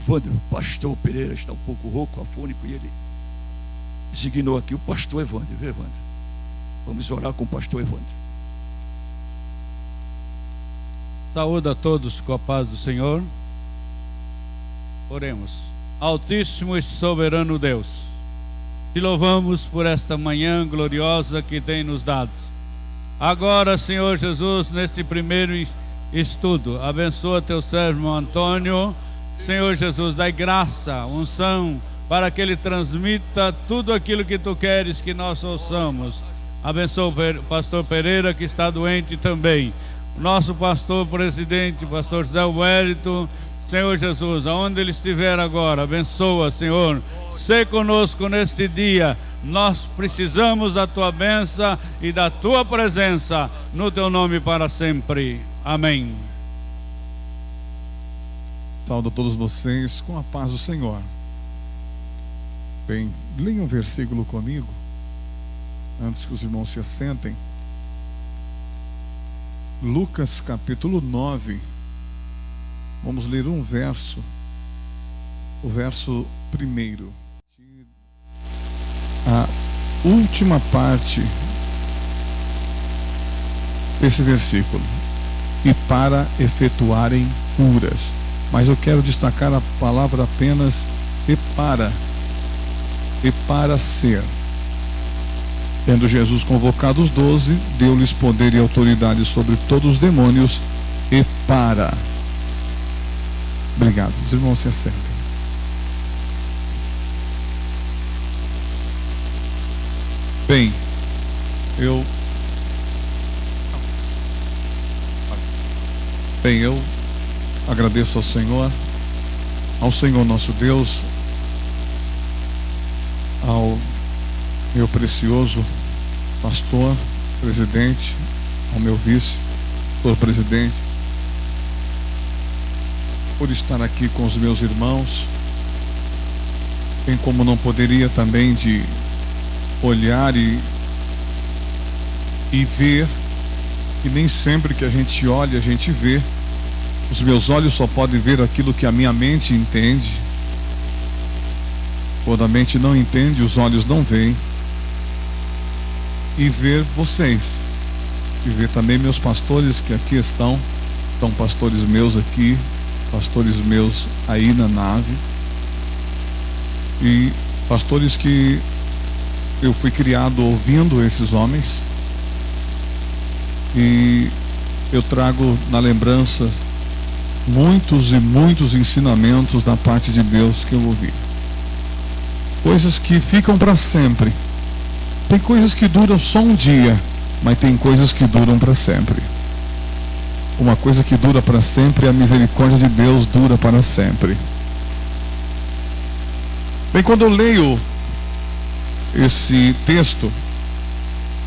Evandro, o pastor Pereira está um pouco rouco, afônico, e ele designou aqui o pastor Evandro, viu, Evandro? Vamos orar com o pastor Evandro. Saúde a todos com a paz do Senhor. Oremos. Altíssimo e soberano Deus, te louvamos por esta manhã gloriosa que tem nos dado. Agora, Senhor Jesus, neste primeiro estudo, abençoa teu servo Antônio. Senhor Jesus, dai graça, unção, para que ele transmita tudo aquilo que tu queres que nós ouçamos. Abençoa o pastor Pereira, que está doente também. O nosso pastor presidente, pastor José Wellington. Senhor Jesus, aonde ele estiver agora, abençoa, Senhor. Sê conosco neste dia. Nós precisamos da tua bênção e da tua presença, no teu nome para sempre. Amém. Saúdo a todos vocês com a paz do Senhor. Bem, leia um versículo comigo, antes que os irmãos se assentem. Lucas capítulo 9. Vamos ler um verso, o verso 1. A última parte desse versículo. E para efetuarem curas. Mas eu quero destacar a palavra apenas e para ser. Tendo Jesus convocado os 12, deu-lhes poder e autoridade sobre todos os demônios e para. Obrigado. Os irmãos se assentem. Bem, eu agradeço ao Senhor nosso Deus, ao meu precioso pastor, presidente, ao meu vice-presidente, por estar aqui com os meus irmãos, bem como não poderia também de olhar e ver, e nem sempre que a gente olha, a gente vê. Os meus olhos só podem ver aquilo que a minha mente entende. Quando a mente não entende, os olhos não veem. E ver vocês, e ver também meus pastores que aqui estão pastores meus aqui, pastores meus aí na nave, e pastores que eu fui criado ouvindo esses homens, e eu trago na lembrança muitos e muitos ensinamentos da parte de Deus que eu ouvi. Coisas que ficam para sempre. Tem coisas que duram só um dia, mas tem coisas que duram para sempre. Uma coisa que dura para sempre é a misericórdia de Deus, dura para sempre. Bem, quando eu leio esse texto,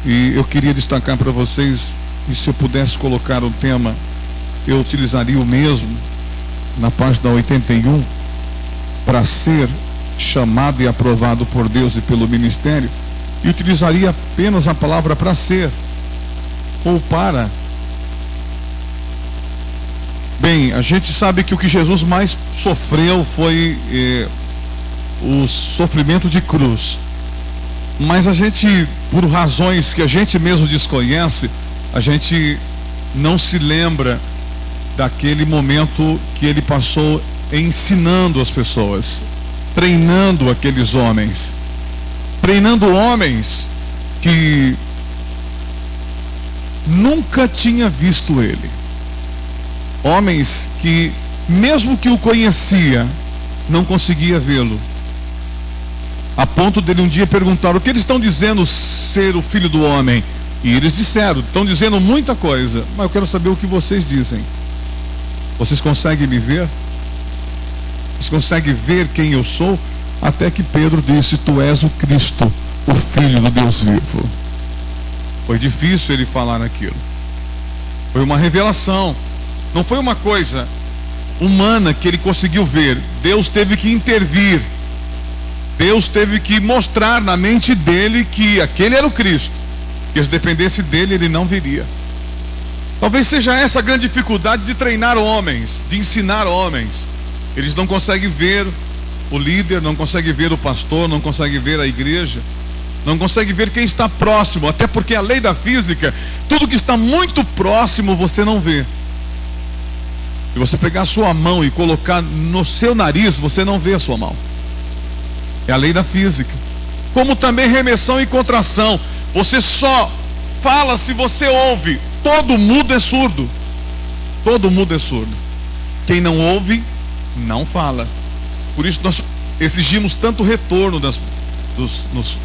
e eu queria destacar para vocês, e se eu pudesse colocar o tema, eu utilizaria o mesmo na página 81, para ser chamado e aprovado por Deus e pelo ministério, e utilizaria apenas a palavra para ser ou para. Bem, a gente sabe que o que Jesus mais sofreu foi o sofrimento de cruz, mas a gente, por razões que a gente mesmo desconhece, a gente não se lembra daquele momento que ele passou ensinando as pessoas, treinando aqueles homens, treinando homens que nunca tinha visto ele, homens que mesmo que o conhecia, não conseguia vê-lo, a ponto dele um dia perguntar: o que eles estão dizendo ser o filho do homem? E eles disseram: estão dizendo muita coisa, mas eu quero saber o que vocês dizem. Vocês conseguem me ver? Vocês conseguem ver quem eu sou? Até que Pedro disse: tu és o Cristo, o Filho do Deus vivo. Foi difícil ele falar aquilo. Foi uma revelação. Não foi uma coisa humana que ele conseguiu ver. Deus teve que intervir. Deus teve que mostrar na mente dele que aquele era o Cristo, que se dependesse dele, ele não viria. Talvez seja essa a grande dificuldade de treinar homens, de ensinar homens. Eles não conseguem ver o líder, não conseguem ver o pastor, não conseguem ver a igreja, não conseguem ver quem está próximo, até porque a lei da física, tudo que está muito próximo você não vê. Se você pegar a sua mão e colocar no seu nariz, você não vê a sua mão. É a lei da física. Como também remessão e contração. Você só fala se você ouve. Todo mudo é surdo. Todo mudo é surdo. Quem não ouve, não fala. Por isso nós exigimos tanto retorno dos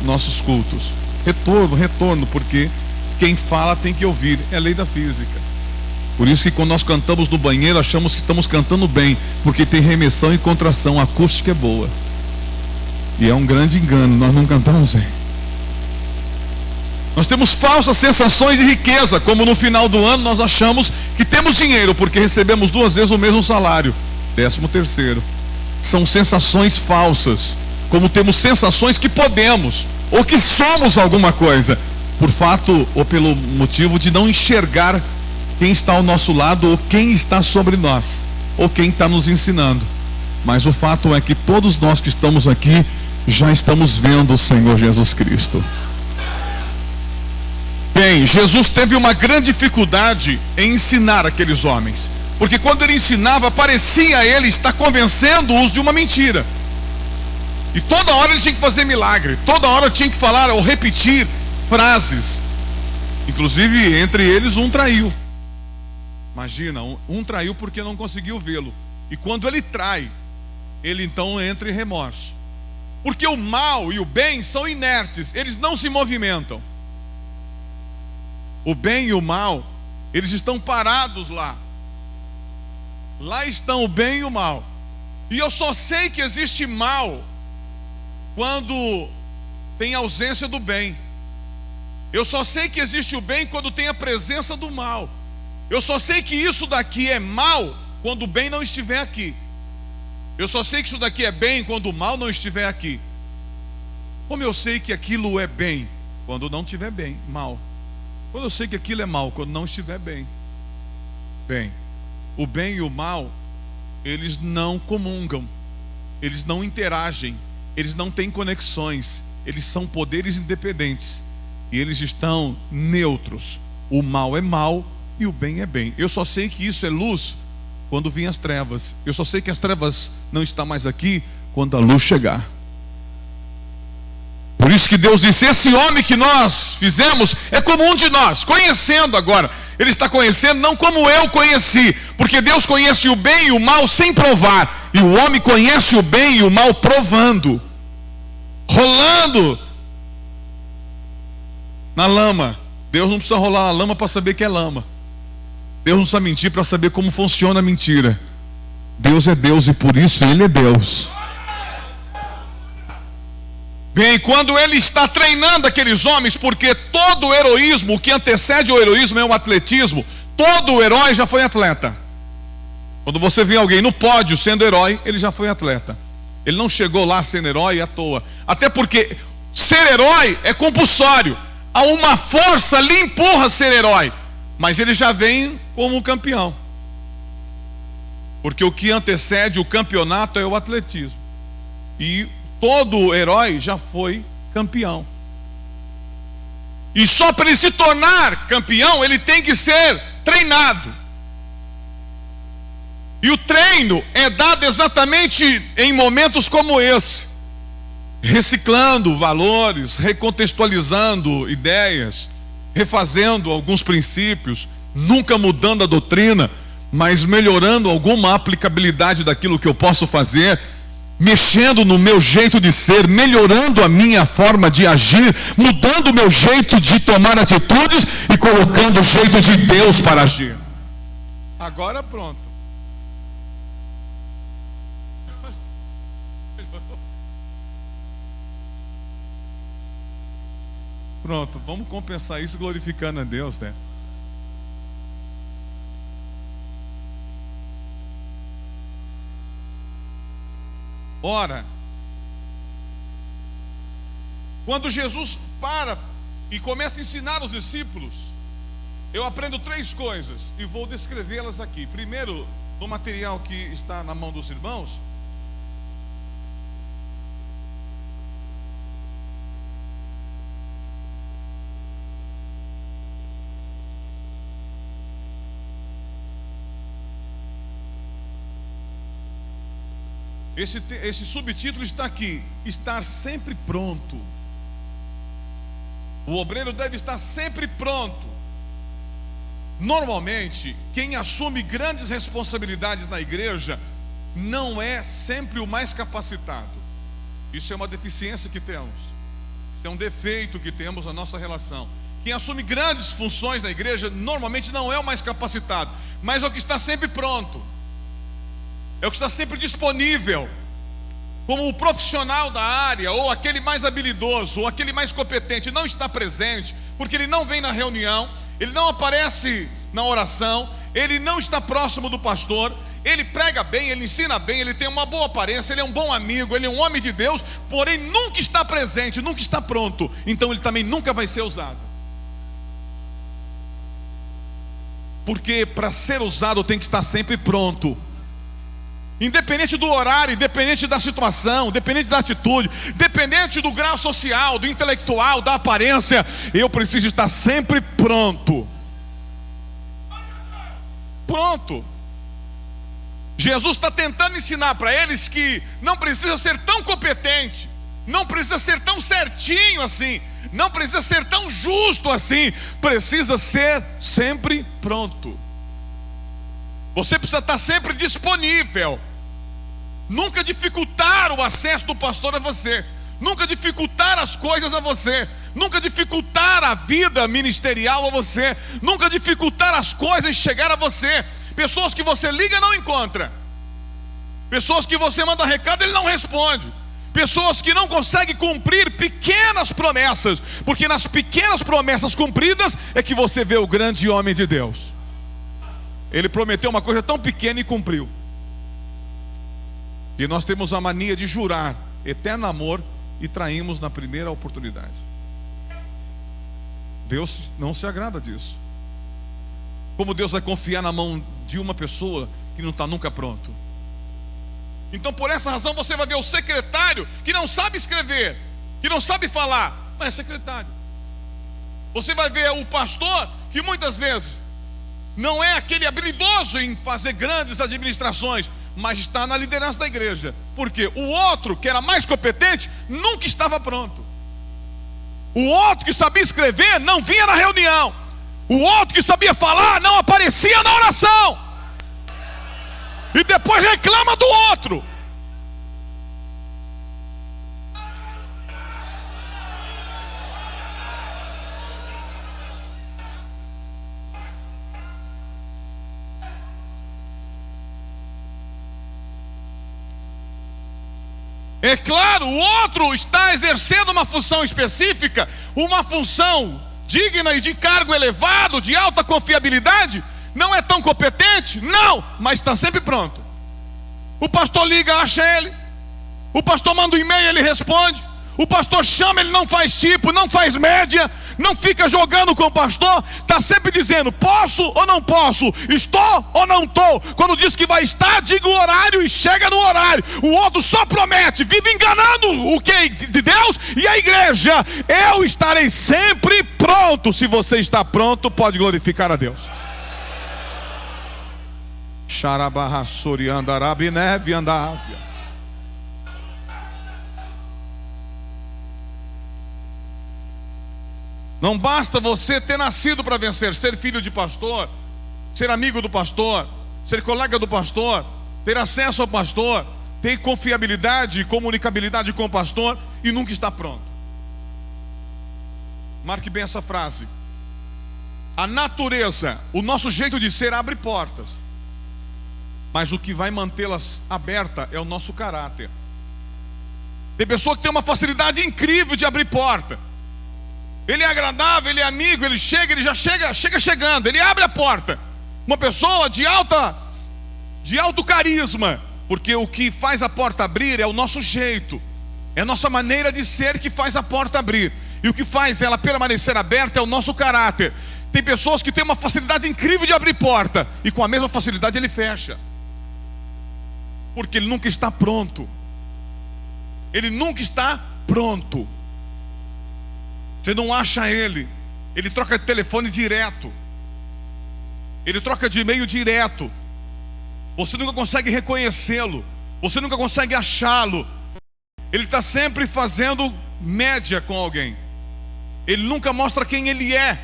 nossos cultos. Retorno, porque quem fala tem que ouvir. É a lei da física. Por isso que quando nós cantamos no banheiro, achamos que estamos cantando bem, porque tem remessão e contração, a acústica é boa. E é um grande engano, nós não cantamos bem. Nós temos falsas sensações de riqueza, como no final do ano nós achamos que temos dinheiro, porque recebemos 2 vezes o mesmo salário, 13º. São sensações falsas, como temos sensações que podemos, ou que somos alguma coisa, por fato ou pelo motivo de não enxergar quem está ao nosso lado, ou quem está sobre nós, ou quem está nos ensinando. Mas o fato é que todos nós que estamos aqui já estamos vendo o Senhor Jesus Cristo. Bem, Jesus teve uma grande dificuldade em ensinar aqueles homens, porque quando ele ensinava, parecia ele estar convencendo-os de uma mentira. E toda hora ele tinha que fazer milagre, toda hora tinha que falar ou repetir frases. Inclusive, entre eles, um traiu. Imagina, um traiu porque não conseguiu vê-lo. E quando ele trai, ele então entra em remorso. Porque o mal e o bem são inertes, eles não se movimentam. O bem e o mal, eles estão parados lá. Lá estão o bem e o mal. E eu só sei que existe mal quando tem ausência do bem. Eu só sei que existe o bem quando tem a presença do mal. Eu só sei que isso daqui é mal quando o bem não estiver aqui. Eu só sei que isso daqui é bem quando o mal não estiver aqui. Como eu sei que aquilo é bem quando não estiver bem, mal? Quando eu sei que aquilo é mal quando não estiver bem, bem. O bem e o mal, eles não comungam, eles não interagem, eles não têm conexões, eles são poderes independentes e eles estão neutros. O mal é mal e o bem é bem. Eu só sei que isso é luz quando vêm as trevas. Eu só sei que as trevas não estão mais aqui quando a luz chegar. Por isso que Deus disse: esse homem que nós fizemos é como um de nós, conhecendo agora. Ele está conhecendo não como eu conheci, porque Deus conhece o bem e o mal sem provar, e o homem conhece o bem e o mal provando, rolando na lama. Deus não precisa rolar na lama para saber que é lama. Deus não precisa mentir para saber como funciona a mentira. Deus é Deus e por isso Ele é Deus. Bem, quando ele está treinando aqueles homens, porque todo o heroísmo, o que antecede o heroísmo é o atletismo. Todo herói já foi atleta. Quando você vê alguém no pódio sendo herói, ele já foi atleta. Ele não chegou lá sendo herói à toa. Até porque ser herói é compulsório. Há uma força lhe empurra a ser herói. Mas ele já vem como campeão. Porque o que antecede o campeonato é o atletismo. E todo herói já foi campeão. E só para ele se tornar campeão, ele tem que ser treinado. E o treino é dado exatamente em momentos como esse, reciclando valores, recontextualizando ideias, refazendo alguns princípios, nunca mudando a doutrina, mas melhorando alguma aplicabilidade daquilo que eu posso fazer, mexendo no meu jeito de ser, melhorando a minha forma de agir, mudando o meu jeito de tomar atitudes e colocando o jeito de Deus para agir. Agora pronto. Pronto, vamos compensar isso glorificando a Deus, né? Ora, quando Jesus para e começa a ensinar os discípulos, eu aprendo 3 coisas e vou descrevê-las aqui. Primeiro, no material que está na mão dos irmãos, Esse subtítulo está aqui: estar sempre pronto. O obreiro deve estar sempre pronto. Normalmente, quem assume grandes responsabilidades na igreja não é sempre o mais capacitado. Isso é uma deficiência que temos. Isso é um defeito que temos na nossa relação. Quem assume grandes funções na igreja normalmente não é o mais capacitado, mas é o que está sempre pronto. É o que está sempre disponível, como o profissional da área, ou aquele mais habilidoso, ou aquele mais competente. Não está presente, porque ele não vem na reunião, ele não aparece na oração, ele não está próximo do pastor, ele prega bem, ele ensina bem, ele tem uma boa aparência, ele é um bom amigo, ele é um homem de Deus, porém nunca está presente, nunca está pronto, então ele também nunca vai ser usado. Porque para ser usado tem que estar sempre pronto. Independente do horário, independente da situação, independente da atitude, independente do grau social, do intelectual, da aparência, eu preciso estar sempre pronto. Pronto. Jesus está tentando ensinar para eles que não precisa ser tão competente, não precisa ser tão certinho assim, não precisa ser tão justo assim, precisa ser sempre pronto. Você precisa estar sempre disponível. Nunca dificultar o acesso do pastor a você, nunca dificultar as coisas a você, nunca dificultar a vida ministerial a você, nunca dificultar as coisas chegar a você. Pessoas que você liga não encontra, pessoas que você manda recado ele não responde, pessoas que não conseguem cumprir pequenas promessas, porque nas pequenas promessas cumpridas é que você vê o grande homem de Deus. Ele prometeu uma coisa tão pequena e cumpriu. E nós temos a mania de jurar eterno amor e traímos na primeira oportunidade. Deus não se agrada disso. Como Deus vai confiar na mão de uma pessoa que não está nunca pronto? Então por essa razão você vai ver o secretário que não sabe escrever, que não sabe falar, mas é secretário. Você vai ver o pastor que muitas vezes não é aquele habilidoso em fazer grandes administrações, mas está na liderança da igreja. Porque o outro, que era mais competente, nunca estava pronto. O outro que sabia escrever não vinha na reunião. O outro que sabia falar não aparecia na oração. E depois reclama do outro. É claro, o outro está exercendo uma função específica, uma função digna e de cargo elevado, de alta confiabilidade. Não é tão competente? Não, mas está sempre pronto. O pastor liga, acha ele. O pastor manda um e-mail, ele responde. O pastor chama, ele não faz tipo, não faz média, não fica jogando com o pastor, está sempre dizendo, posso ou não posso, estou ou não estou. Quando diz que vai estar, diga o horário e chega no horário. O outro só promete, vive enganando o que de Deus e a igreja. Eu estarei sempre pronto. Se você está pronto, pode glorificar a Deus. Xarabarrassori andarabi neve andávia. Não basta você ter nascido para vencer, ser filho de pastor, ser amigo do pastor, ser colega do pastor, ter acesso ao pastor, ter confiabilidade e comunicabilidade com o pastor e nunca estar pronto. Marque bem essa frase. A natureza, o nosso jeito de ser abre portas, mas o que vai mantê-las abertas é o nosso caráter. Tem pessoa que tem uma facilidade incrível de abrir porta. Ele é agradável, ele é amigo, ele já chega chegando, ele abre a porta. Uma pessoa de alto carisma, porque o que faz a porta abrir é o nosso jeito, é a nossa maneira de ser que faz a porta abrir. E o que faz ela permanecer aberta é o nosso caráter. Tem pessoas que têm uma facilidade incrível de abrir porta, e com a mesma facilidade ele fecha. Porque ele nunca está pronto. Ele nunca está pronto. Você não acha ele. Ele troca de telefone direto. Ele troca de e-mail direto. Você nunca consegue reconhecê-lo. Você nunca consegue achá-lo. Ele está sempre fazendo média com alguém. Ele nunca mostra quem ele é.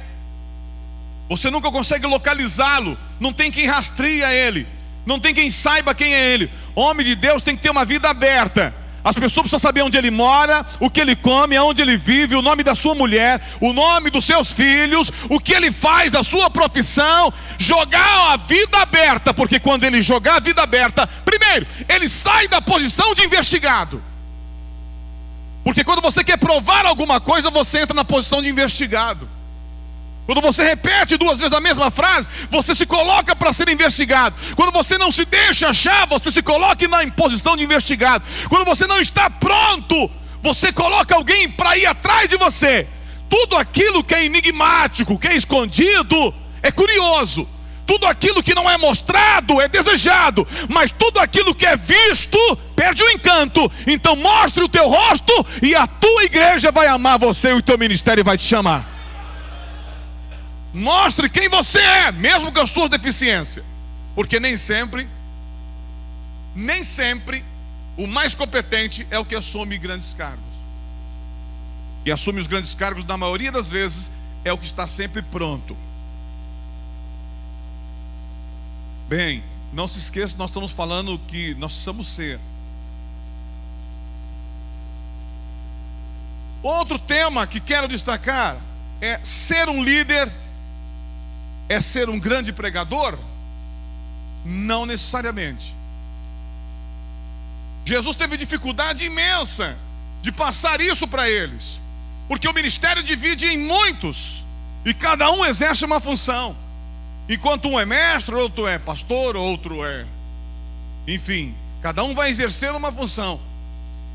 Você nunca consegue localizá-lo. Não tem quem rastreia ele. Não tem quem saiba quem é ele. Homem de Deus tem que ter uma vida aberta. As pessoas precisam saber onde ele mora, o que ele come, aonde ele vive, o nome da sua mulher, o nome dos seus filhos, o que ele faz, a sua profissão. Jogar a vida aberta, porque quando ele jogar a vida aberta, primeiro, ele sai da posição de investigado. Porque quando você quer provar alguma coisa, você entra na posição de investigado. Quando você repete 2 vezes a mesma frase, você se coloca para ser investigado. Quando você não se deixa achar, você se coloca na posição de investigado. Quando você não está pronto, você coloca alguém para ir atrás de você. Tudo aquilo que é enigmático, que é escondido, é curioso. Tudo aquilo que não é mostrado é desejado. Mas tudo aquilo que é visto perde o encanto. Então mostre o teu rosto e a tua igreja vai amar você e o teu ministério vai te chamar. Mostre quem você é, mesmo com as suas deficiências. Porque nem sempre o mais competente é o que assume grandes cargos. E assume os grandes cargos, na maioria das vezes, é o que está sempre pronto. Bem, não se esqueça, nós estamos falando que nós precisamos ser. Outro tema que quero destacar é ser um líder. É ser um grande pregador? Não necessariamente. Jesus teve dificuldade imensa de passar isso para eles, porque o ministério divide em muitos, e cada um exerce uma função. Enquanto um é mestre, outro é pastor, outro é... Enfim, cada um vai exercer uma função.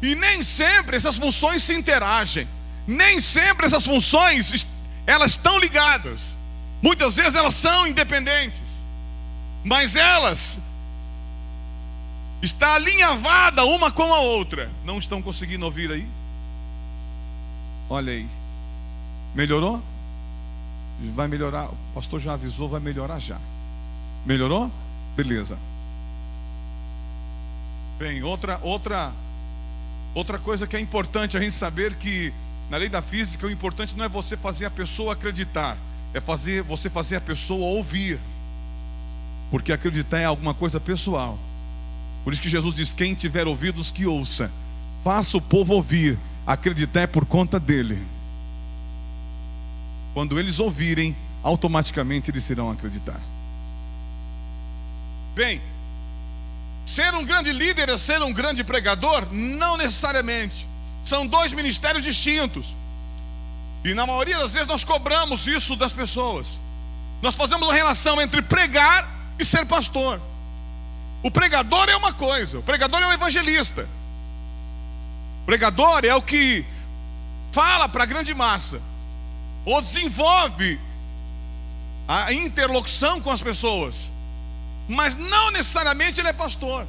E nem sempre essas funções se interagem. Nem sempre essas funções, elas estão ligadas. Muitas vezes elas são independentes, mas elas estão alinhavadas uma com a outra. Não estão conseguindo ouvir aí? Olha aí. Melhorou? Vai melhorar. O pastor já avisou, vai melhorar já. Melhorou? Beleza. Bem, outra coisa que é importante a gente saber, que na lei da física o importante não é você fazer a pessoa acreditar, é você fazer a pessoa ouvir. Porque acreditar é alguma coisa pessoal. Por isso que Jesus diz: quem tiver ouvidos que ouça. Faça o povo ouvir. Acreditar é por conta dele. Quando eles ouvirem, automaticamente eles irão acreditar. Bem, ser um grande líder é ser um grande pregador? Não necessariamente. São 2 ministérios distintos. E na maioria das vezes nós cobramos isso das pessoas. Nós fazemos uma relação entre pregar e ser pastor. O pregador é uma coisa, o pregador é o evangelista. O pregador é o que fala para a grande massa, ou desenvolve a interlocução com as pessoas. Mas não necessariamente ele é pastor.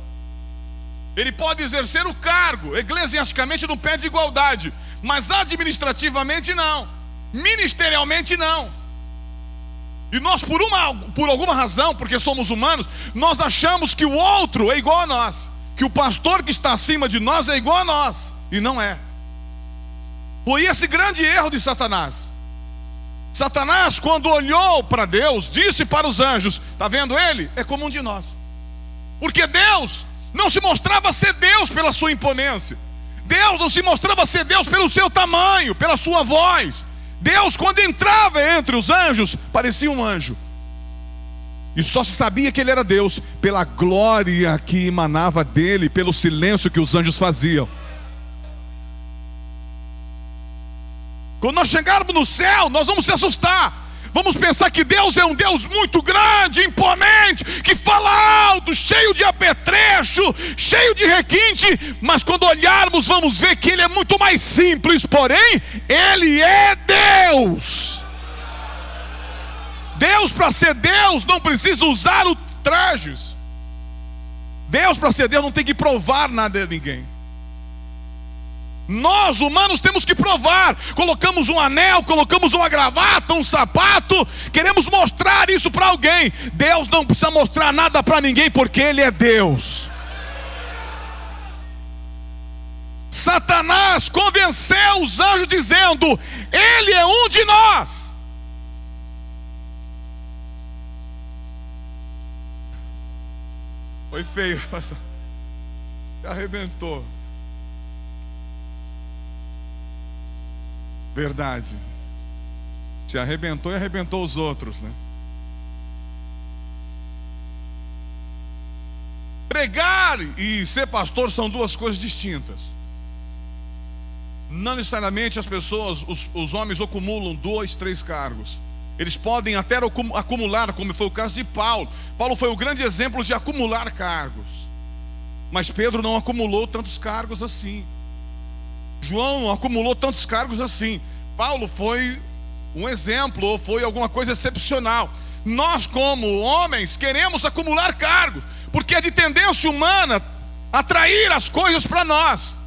Ele pode exercer o cargo, eclesiasticamente no pé de igualdade, mas administrativamente não, ministerialmente não. E nós por alguma razão, porque somos humanos, nós achamos que o outro é igual a nós, que o pastor que está acima de nós é igual a nós, e não é. Foi esse grande erro de Satanás. Satanás, quando olhou para Deus, disse para os anjos: está vendo ele? É como um de nós. Porque Deus não se mostrava ser Deus pela sua imponência. Deus não se mostrava ser Deus pelo seu tamanho, pela sua voz. Deus, quando entrava entre os anjos, parecia um anjo. E só se sabia que ele era Deus pela glória que emanava dele, pelo silêncio que os anjos faziam. Quando nós chegarmos no céu, nós vamos se assustar. Vamos pensar que Deus é um Deus muito grande, imponente, que fala alto, cheio de apetrecho, cheio de requinte. Mas quando olharmos, vamos ver que Ele é muito mais simples. Porém, Ele é Deus. Deus, para ser Deus, não precisa usar os trajes. Deus, para ser Deus, não tem que provar nada a ninguém. Nós, humanos, temos que provar. Colocamos um anel, colocamos uma gravata, um sapato, queremos mostrar isso para alguém. Deus não precisa mostrar nada para ninguém, porque Ele é Deus. Satanás convenceu os anjos dizendo: ele é um de nós. Foi feio, pastor. Arrebentou. Verdade. Se arrebentou e arrebentou os outros, né? Pregar e ser pastor são duas coisas distintas. Não necessariamente as pessoas, os homens acumulam 2, 3 cargos. Eles podem até acumular, como foi o caso de Paulo. Paulo foi o grande exemplo de acumular cargos. Mas Pedro não acumulou tantos cargos assim. João não acumulou tantos cargos assim. Paulo foi um exemplo, ou foi alguma coisa excepcional. Nós, como homens, queremos acumular cargos, porque é de tendência humana atrair as coisas para nós.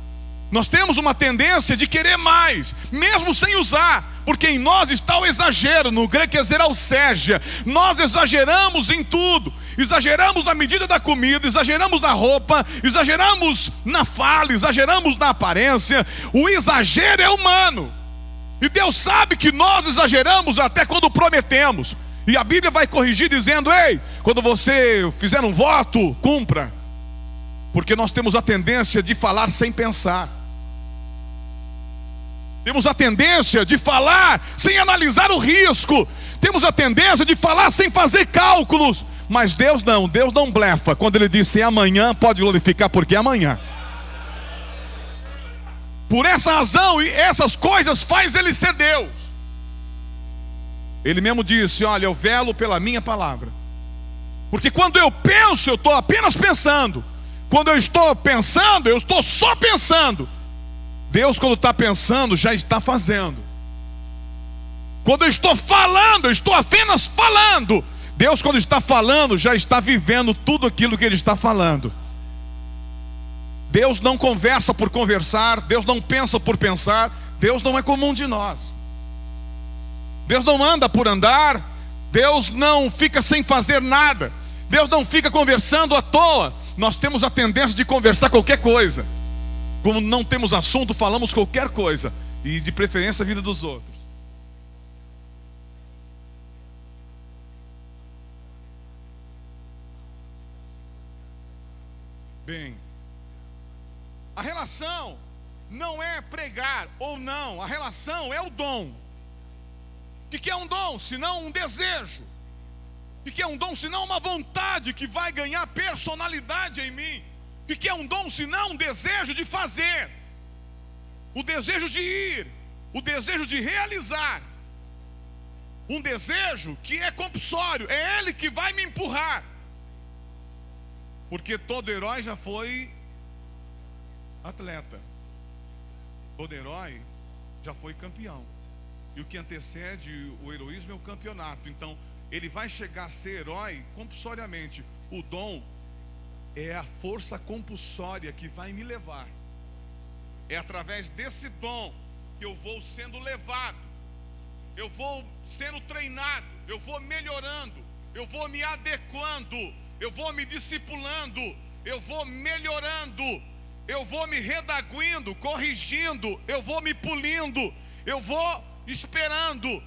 Nós temos uma tendência de querer mais, mesmo sem usar, porque em nós está o exagero. No grego é exerausegia. Nós exageramos em tudo. Exageramos na medida da comida, exageramos na roupa, exageramos na fala, exageramos na aparência. O exagero é humano. E Deus sabe que nós exageramos até quando prometemos. E a Bíblia vai corrigir dizendo: ei, quando você fizer um voto, cumpra. Porque nós temos a tendência de falar sem pensar. Temos a tendência de falar sem analisar o risco. Temos a tendência de falar sem fazer cálculos. Mas Deus não blefa. Quando Ele disse amanhã, pode glorificar, porque é amanhã. Por essa razão e essas coisas faz Ele ser Deus. Ele mesmo disse: olha, eu velo pela minha palavra. Porque quando eu penso, eu estou apenas pensando. Quando eu estou pensando, eu estou só pensando. Deus, quando está pensando, já está fazendo. Quando eu estou falando, eu estou apenas falando. Deus, quando está falando, já está vivendo tudo aquilo que Ele está falando. Deus não conversa por conversar. Deus não pensa por pensar. Deus não é como um de nós. Deus não anda por andar. Deus não fica sem fazer nada. Deus não fica conversando à toa. Nós temos a tendência de conversar qualquer coisa. Como não temos assunto, falamos qualquer coisa. E de preferência a vida dos outros. Bem, a relação não é pregar ou não. A relação é o dom. O que é um dom? Senão um desejo. O que é um dom? Senão uma vontade que vai ganhar personalidade em mim. O que é um dom? Senão um desejo de fazer. O desejo de ir. O desejo de realizar. Um desejo que é compulsório. É Ele que vai me empurrar. Porque todo herói já foi atleta. Todo herói já foi campeão. E o que antecede o heroísmo é o campeonato. Então, ele vai chegar a ser herói compulsoriamente. O dom é a força compulsória que vai me levar. É através desse dom que eu vou sendo levado. Eu vou sendo treinado. Eu vou melhorando. Eu vou me adequando. Eu vou me discipulando. Eu vou melhorando. Eu vou me redaguindo, corrigindo. Eu vou me polindo. Eu vou esperando.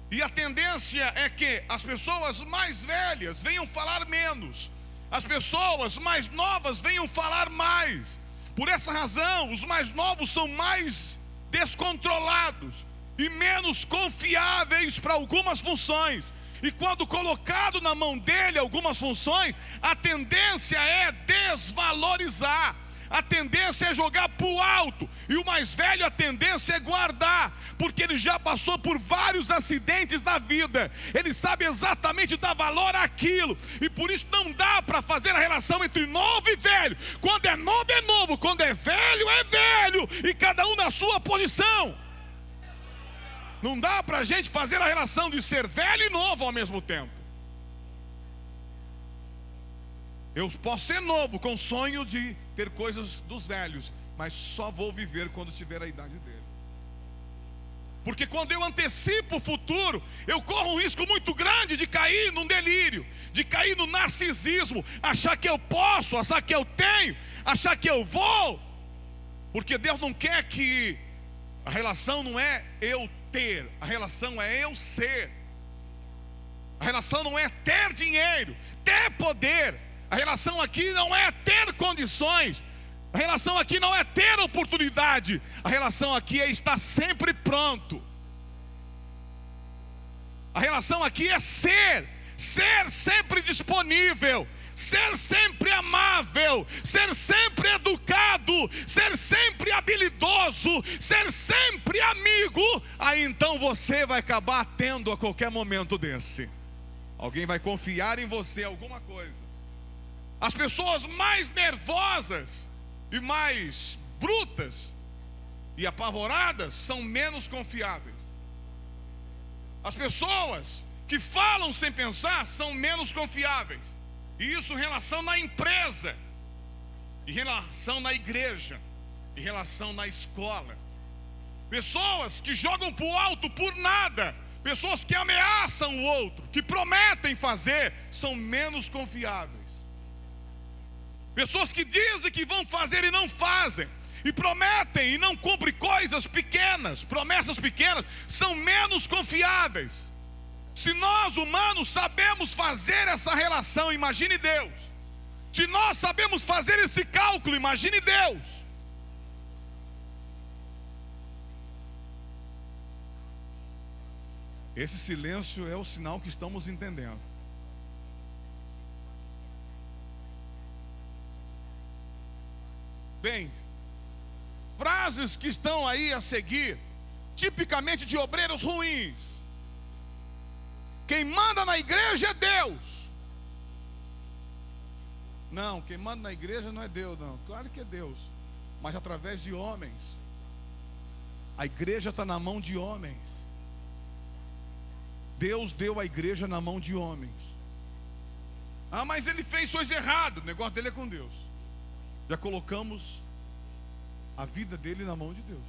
E a tendência é que as pessoas mais velhas venham falar menos. As pessoas mais novas venham falar mais. Por essa razão, os mais novos são mais descontrolados e menos confiáveis para algumas funções. E quando colocado na mão dele algumas funções, a tendência é desvalorizar. A tendência é jogar para o alto. E o mais velho, a tendência é guardar. Porque ele já passou por vários acidentes na vida. Ele sabe exatamente dar valor àquilo. E por isso não dá para fazer a relação entre novo e velho. Quando é novo, é novo. Quando é velho. E cada um na sua posição. Não dá para a gente fazer a relação de ser velho e novo ao mesmo tempo. Eu posso ser novo com sonho de ter coisas dos velhos, mas só vou viver quando tiver a idade dele. Porque quando eu antecipo o futuro, eu corro um risco muito grande de cair num delírio, de cair no narcisismo, achar que eu posso, achar que eu tenho, achar que eu vou. Porque Deus não quer que a relação não é eu ter, a relação é eu ser. A relação não é ter dinheiro, ter poder. A relação aqui não é ter condições. A relação aqui não é ter oportunidade. A relação aqui é estar sempre pronto. A relação aqui é ser sempre disponível, ser sempre amável, ser sempre educado, ser sempre habilidoso, ser sempre amigo. Aí então você vai acabar tendo a qualquer momento desse. Alguém vai confiar em você alguma coisa. As pessoas mais nervosas e mais brutas e apavoradas são menos confiáveis. As pessoas que falam sem pensar são menos confiáveis. E isso em relação na empresa, em relação na igreja, em relação na escola. Pessoas que jogam para o alto por nada, pessoas que ameaçam o outro, que prometem fazer, são menos confiáveis. Pessoas que dizem que vão fazer e não fazem, e prometem e não cumprem coisas pequenas, promessas pequenas, são menos confiáveis. Se nós humanos sabemos fazer essa relação, imagine Deus. Se nós sabemos fazer esse cálculo, imagine Deus. Esse silêncio é o sinal que estamos entendendo. Bem, frases que estão aí a seguir, tipicamente de obreiros ruins. Quem manda na igreja é Deus. Não, quem manda na igreja não é Deus, não. Claro que é Deus, mas através de homens. A igreja está na mão de homens. Deus deu a igreja na mão de homens. Ah, mas ele fez coisa errada. O negócio dele é com Deus. Já colocamos a vida dele na mão de Deus.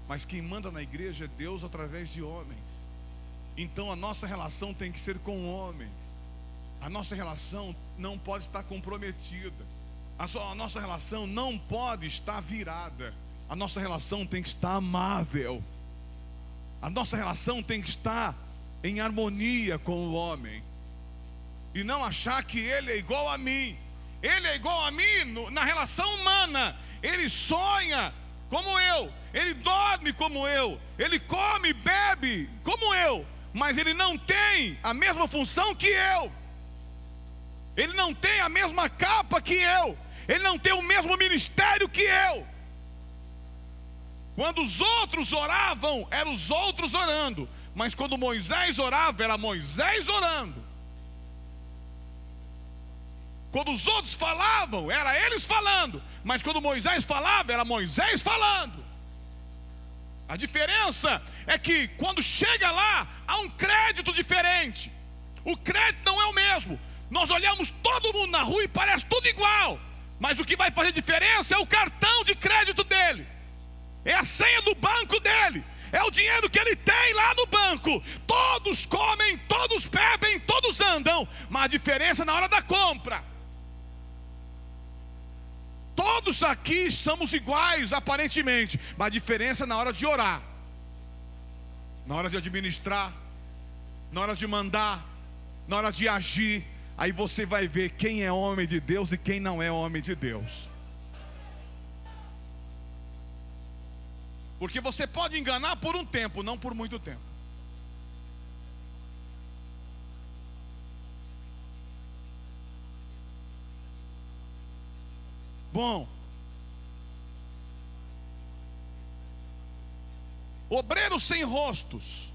Mas quem manda na igreja é Deus através de homens. Então a nossa relação tem que ser com homens. A nossa relação não pode estar comprometida. A nossa relação não pode estar virada. A nossa relação tem que estar amável. A nossa relação tem que estar em harmonia com o homem. E não achar que ele é igual a mim. Ele é igual a mim na relação humana. Ele sonha como eu. Ele dorme como eu. Ele come e bebe como eu. Mas ele não tem a mesma função que eu. Ele não tem a mesma capa que eu. Ele não tem o mesmo ministério que eu. Quando os outros oravam, eram os outros orando. Mas quando Moisés orava, era Moisés orando. Quando os outros falavam, era eles falando. Mas quando Moisés falava, era Moisés falando. A diferença é que quando chega lá, há um crédito diferente. O crédito não é o mesmo. Nós olhamos todo mundo na rua e parece tudo igual. Mas o que vai fazer diferença é o cartão de crédito dele. É a senha do banco dele. É o dinheiro que ele tem lá no banco. Todos comem, todos bebem, todos andam. Mas a diferença é na hora da compra. Todos aqui somos iguais aparentemente, mas a diferença é na hora de orar, na hora de administrar, na hora de mandar, na hora de agir. Aí você vai ver quem é homem de Deus e quem não é homem de Deus. Porque você pode enganar por um tempo, não por muito tempo. Bom, obreiros sem rostos.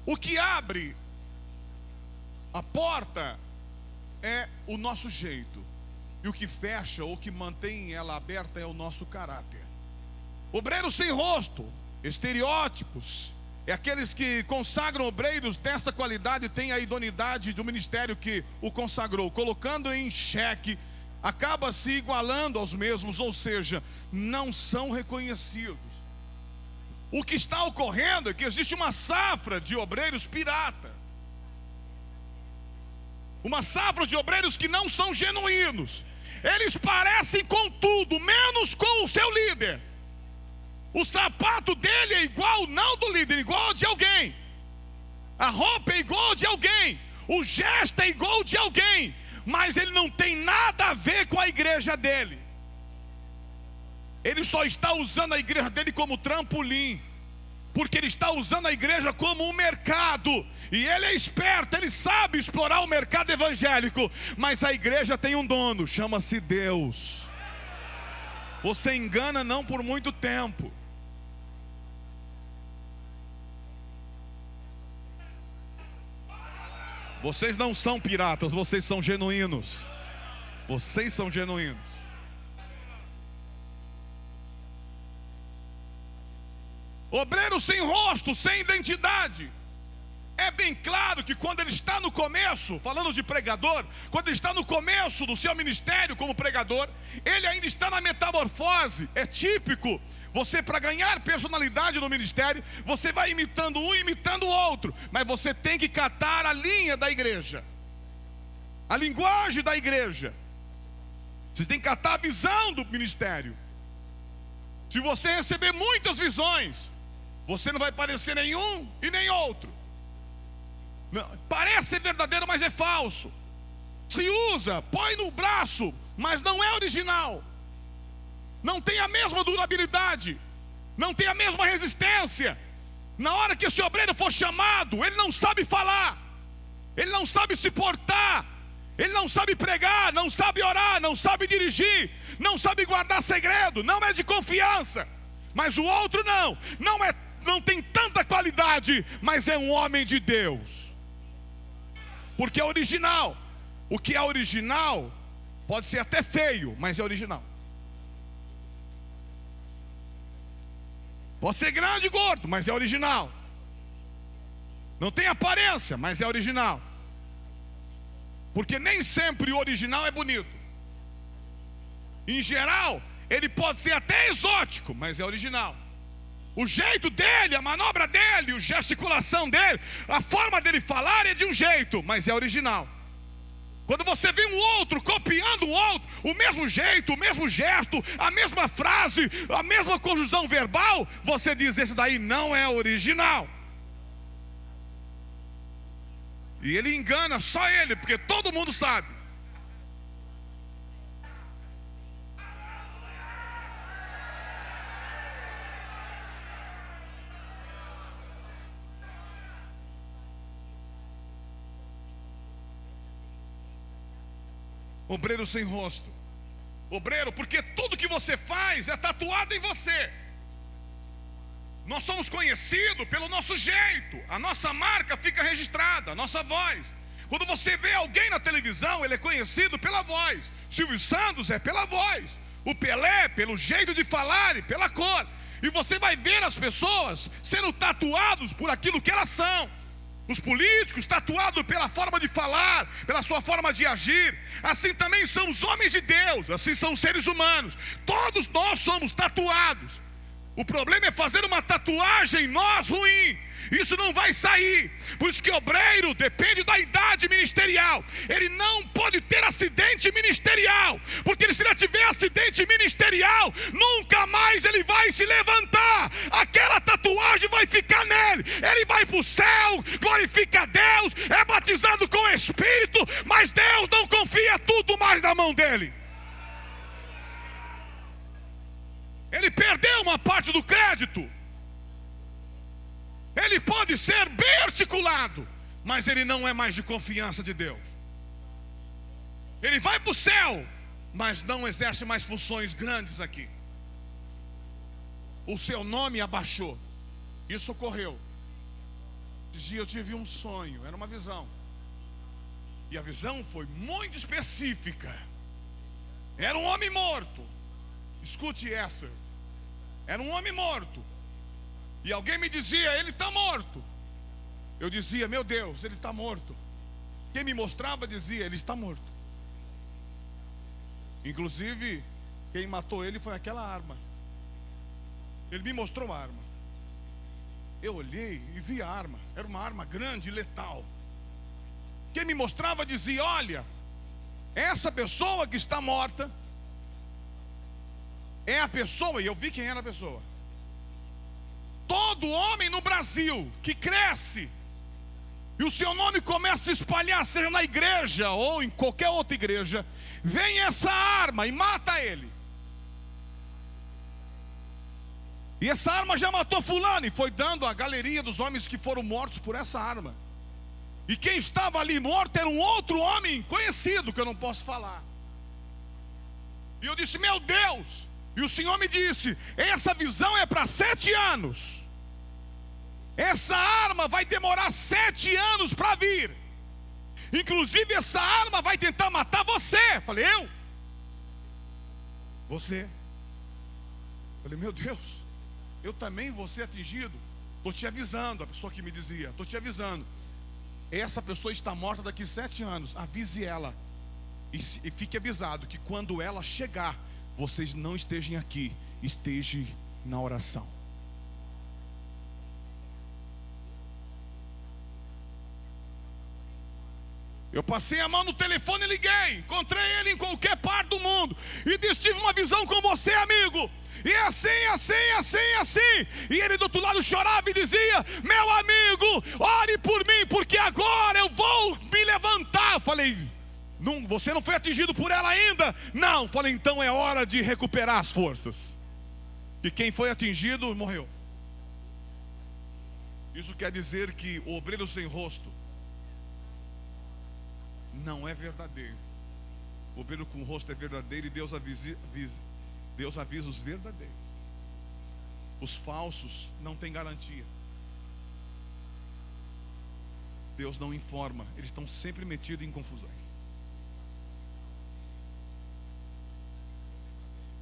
O que abre a porta é o nosso jeito, e o que fecha ou que mantém ela aberta é o nosso caráter. Obreiros sem rosto, estereótipos, é aqueles que consagram obreiros dessa qualidade, têm a idoneidade do ministério que o consagrou, colocando em xeque, acaba se igualando aos mesmos, ou seja, não são reconhecidos. O que está ocorrendo é que existe uma safra de obreiros pirata, uma safra de obreiros que não são genuínos. Eles parecem com tudo, menos com o seu líder. O sapato dele é igual, não do líder, igual ao de alguém. A roupa é igual ao de alguém. O gesto é igual ao de alguém. Mas ele não tem nada a ver com a igreja dele. Ele só está usando a igreja dele como trampolim, porque ele está usando a igreja como um mercado. E ele é esperto, ele sabe explorar o mercado evangélico. Mas a igreja tem um dono, chama-se Deus. Você engana não por muito tempo. Vocês não são piratas, vocês são genuínos. Vocês são genuínos. Obreiro sem rosto, sem identidade. É bem claro que quando ele está no começo, falando de pregador, quando ele está no começo do seu ministério como pregador, ele ainda está na metamorfose. É típico. Você, para ganhar personalidade no ministério, você vai imitando um, imitando o outro. Mas você tem que catar a linha da igreja, a linguagem da igreja. Você tem que catar a visão do ministério. Se você receber muitas visões, você não vai parecer nenhum e nem outro. Não, parece ser verdadeiro, mas é falso. Se usa, põe no braço, mas não é original. Não tem a mesma durabilidade, não tem a mesma resistência. Na hora que esse obreiro for chamado, ele não sabe falar, ele não sabe se portar, ele não sabe pregar, não sabe orar, não sabe dirigir, não sabe guardar segredo, não é de confiança. Mas o outro não tem tanta qualidade, mas é um homem de Deus, porque é original. O que é original pode ser até feio, mas é original. Pode ser grande e gordo, mas é original. Não tem aparência, mas é original. Porque nem sempre o original é bonito. Em geral, ele pode ser até exótico, mas é original. O jeito dele, a manobra dele, a gesticulação dele, a forma dele falar é de um jeito, mas é original. Quando você vê um outro copiando o outro, o mesmo jeito, o mesmo gesto, a mesma frase, a mesma conjunção verbal, você diz: esse daí não é original. E ele engana só ele, porque todo mundo sabe. Obreiro sem rosto. Obreiro, porque tudo que você faz é tatuado em você. Nós somos conhecidos pelo nosso jeito. A nossa marca fica registrada, a nossa voz. Quando você vê alguém na televisão, ele é conhecido pela voz. Silvio Santos é pela voz. O Pelé, pelo jeito de falar e pela cor. E você vai ver as pessoas sendo tatuados por aquilo que elas são. Os políticos tatuados pela forma de falar, pela sua forma de agir. Assim também são os homens de Deus, assim são os seres humanos. Todos nós somos tatuados. O problema é fazer uma tatuagem em nós ruim. Isso não vai sair. Por isso que obreiro depende da idade ministerial. Ele não pode ter acidente ministerial, porque se ele tiver acidente ministerial, nunca mais ele vai se levantar. Aquela tatuagem vai ficar nele. Ele vai para o céu, glorifica a Deus, é batizado com o Espírito, mas Deus não confia tudo mais na mão dele. Ele perdeu uma parte do crédito. Ele pode ser bem articulado, mas ele não é mais de confiança de Deus. Ele vai para o céu, mas não exerce mais funções grandes aqui. O seu nome abaixou. Isso ocorreu. Esse dia eu tive um sonho, era uma visão. E a visão foi muito específica. Era um homem morto. Escute essa. Era um homem morto. E alguém me dizia: ele está morto. Eu dizia: meu Deus, ele está morto. Quem me mostrava dizia: ele está morto. Inclusive, quem matou ele foi aquela arma. Ele me mostrou a arma. Eu olhei e vi a arma. Era uma arma grande e letal. Quem me mostrava dizia: olha, essa pessoa que está morta é a pessoa, e eu vi quem era a pessoa. Todo homem no Brasil que cresce e o seu nome começa a se espalhar, seja na igreja ou em qualquer outra igreja, vem essa arma e mata ele. E essa arma já matou fulano, e foi dando a galeria dos homens que foram mortos por essa arma. E quem estava ali morto era um outro homem conhecido, que eu não posso falar. E eu disse, meu Deus. E o Senhor me disse, essa visão é para 7 anos. Essa arma vai demorar 7 anos para vir. Inclusive essa arma vai tentar matar você. Falei, eu? Você? Falei, meu Deus, eu também vou ser atingido. Estou te avisando, a pessoa que me dizia, estou te avisando. Essa pessoa está morta daqui 7 anos. Avise ela. E fique avisado que quando ela chegar, vocês não estejam aqui, estejam na oração. Eu passei a mão no telefone e liguei. Encontrei ele em qualquer parte do mundo e disse, tive uma visão com você, amigo. E assim. E ele do outro lado chorava e dizia, meu amigo, ore por mim, porque agora eu vou me levantar. Eu falei, não, você não foi atingido por ela ainda? Não. Eu falei, então é hora de recuperar as forças. E quem foi atingido morreu. Isso quer dizer que o obreiro sem rosto não é verdadeiro. O obreiro com rosto é verdadeiro e Deus avisa os verdadeiros. Os falsos não têm garantia. Deus não informa. Eles estão sempre metidos em confusões.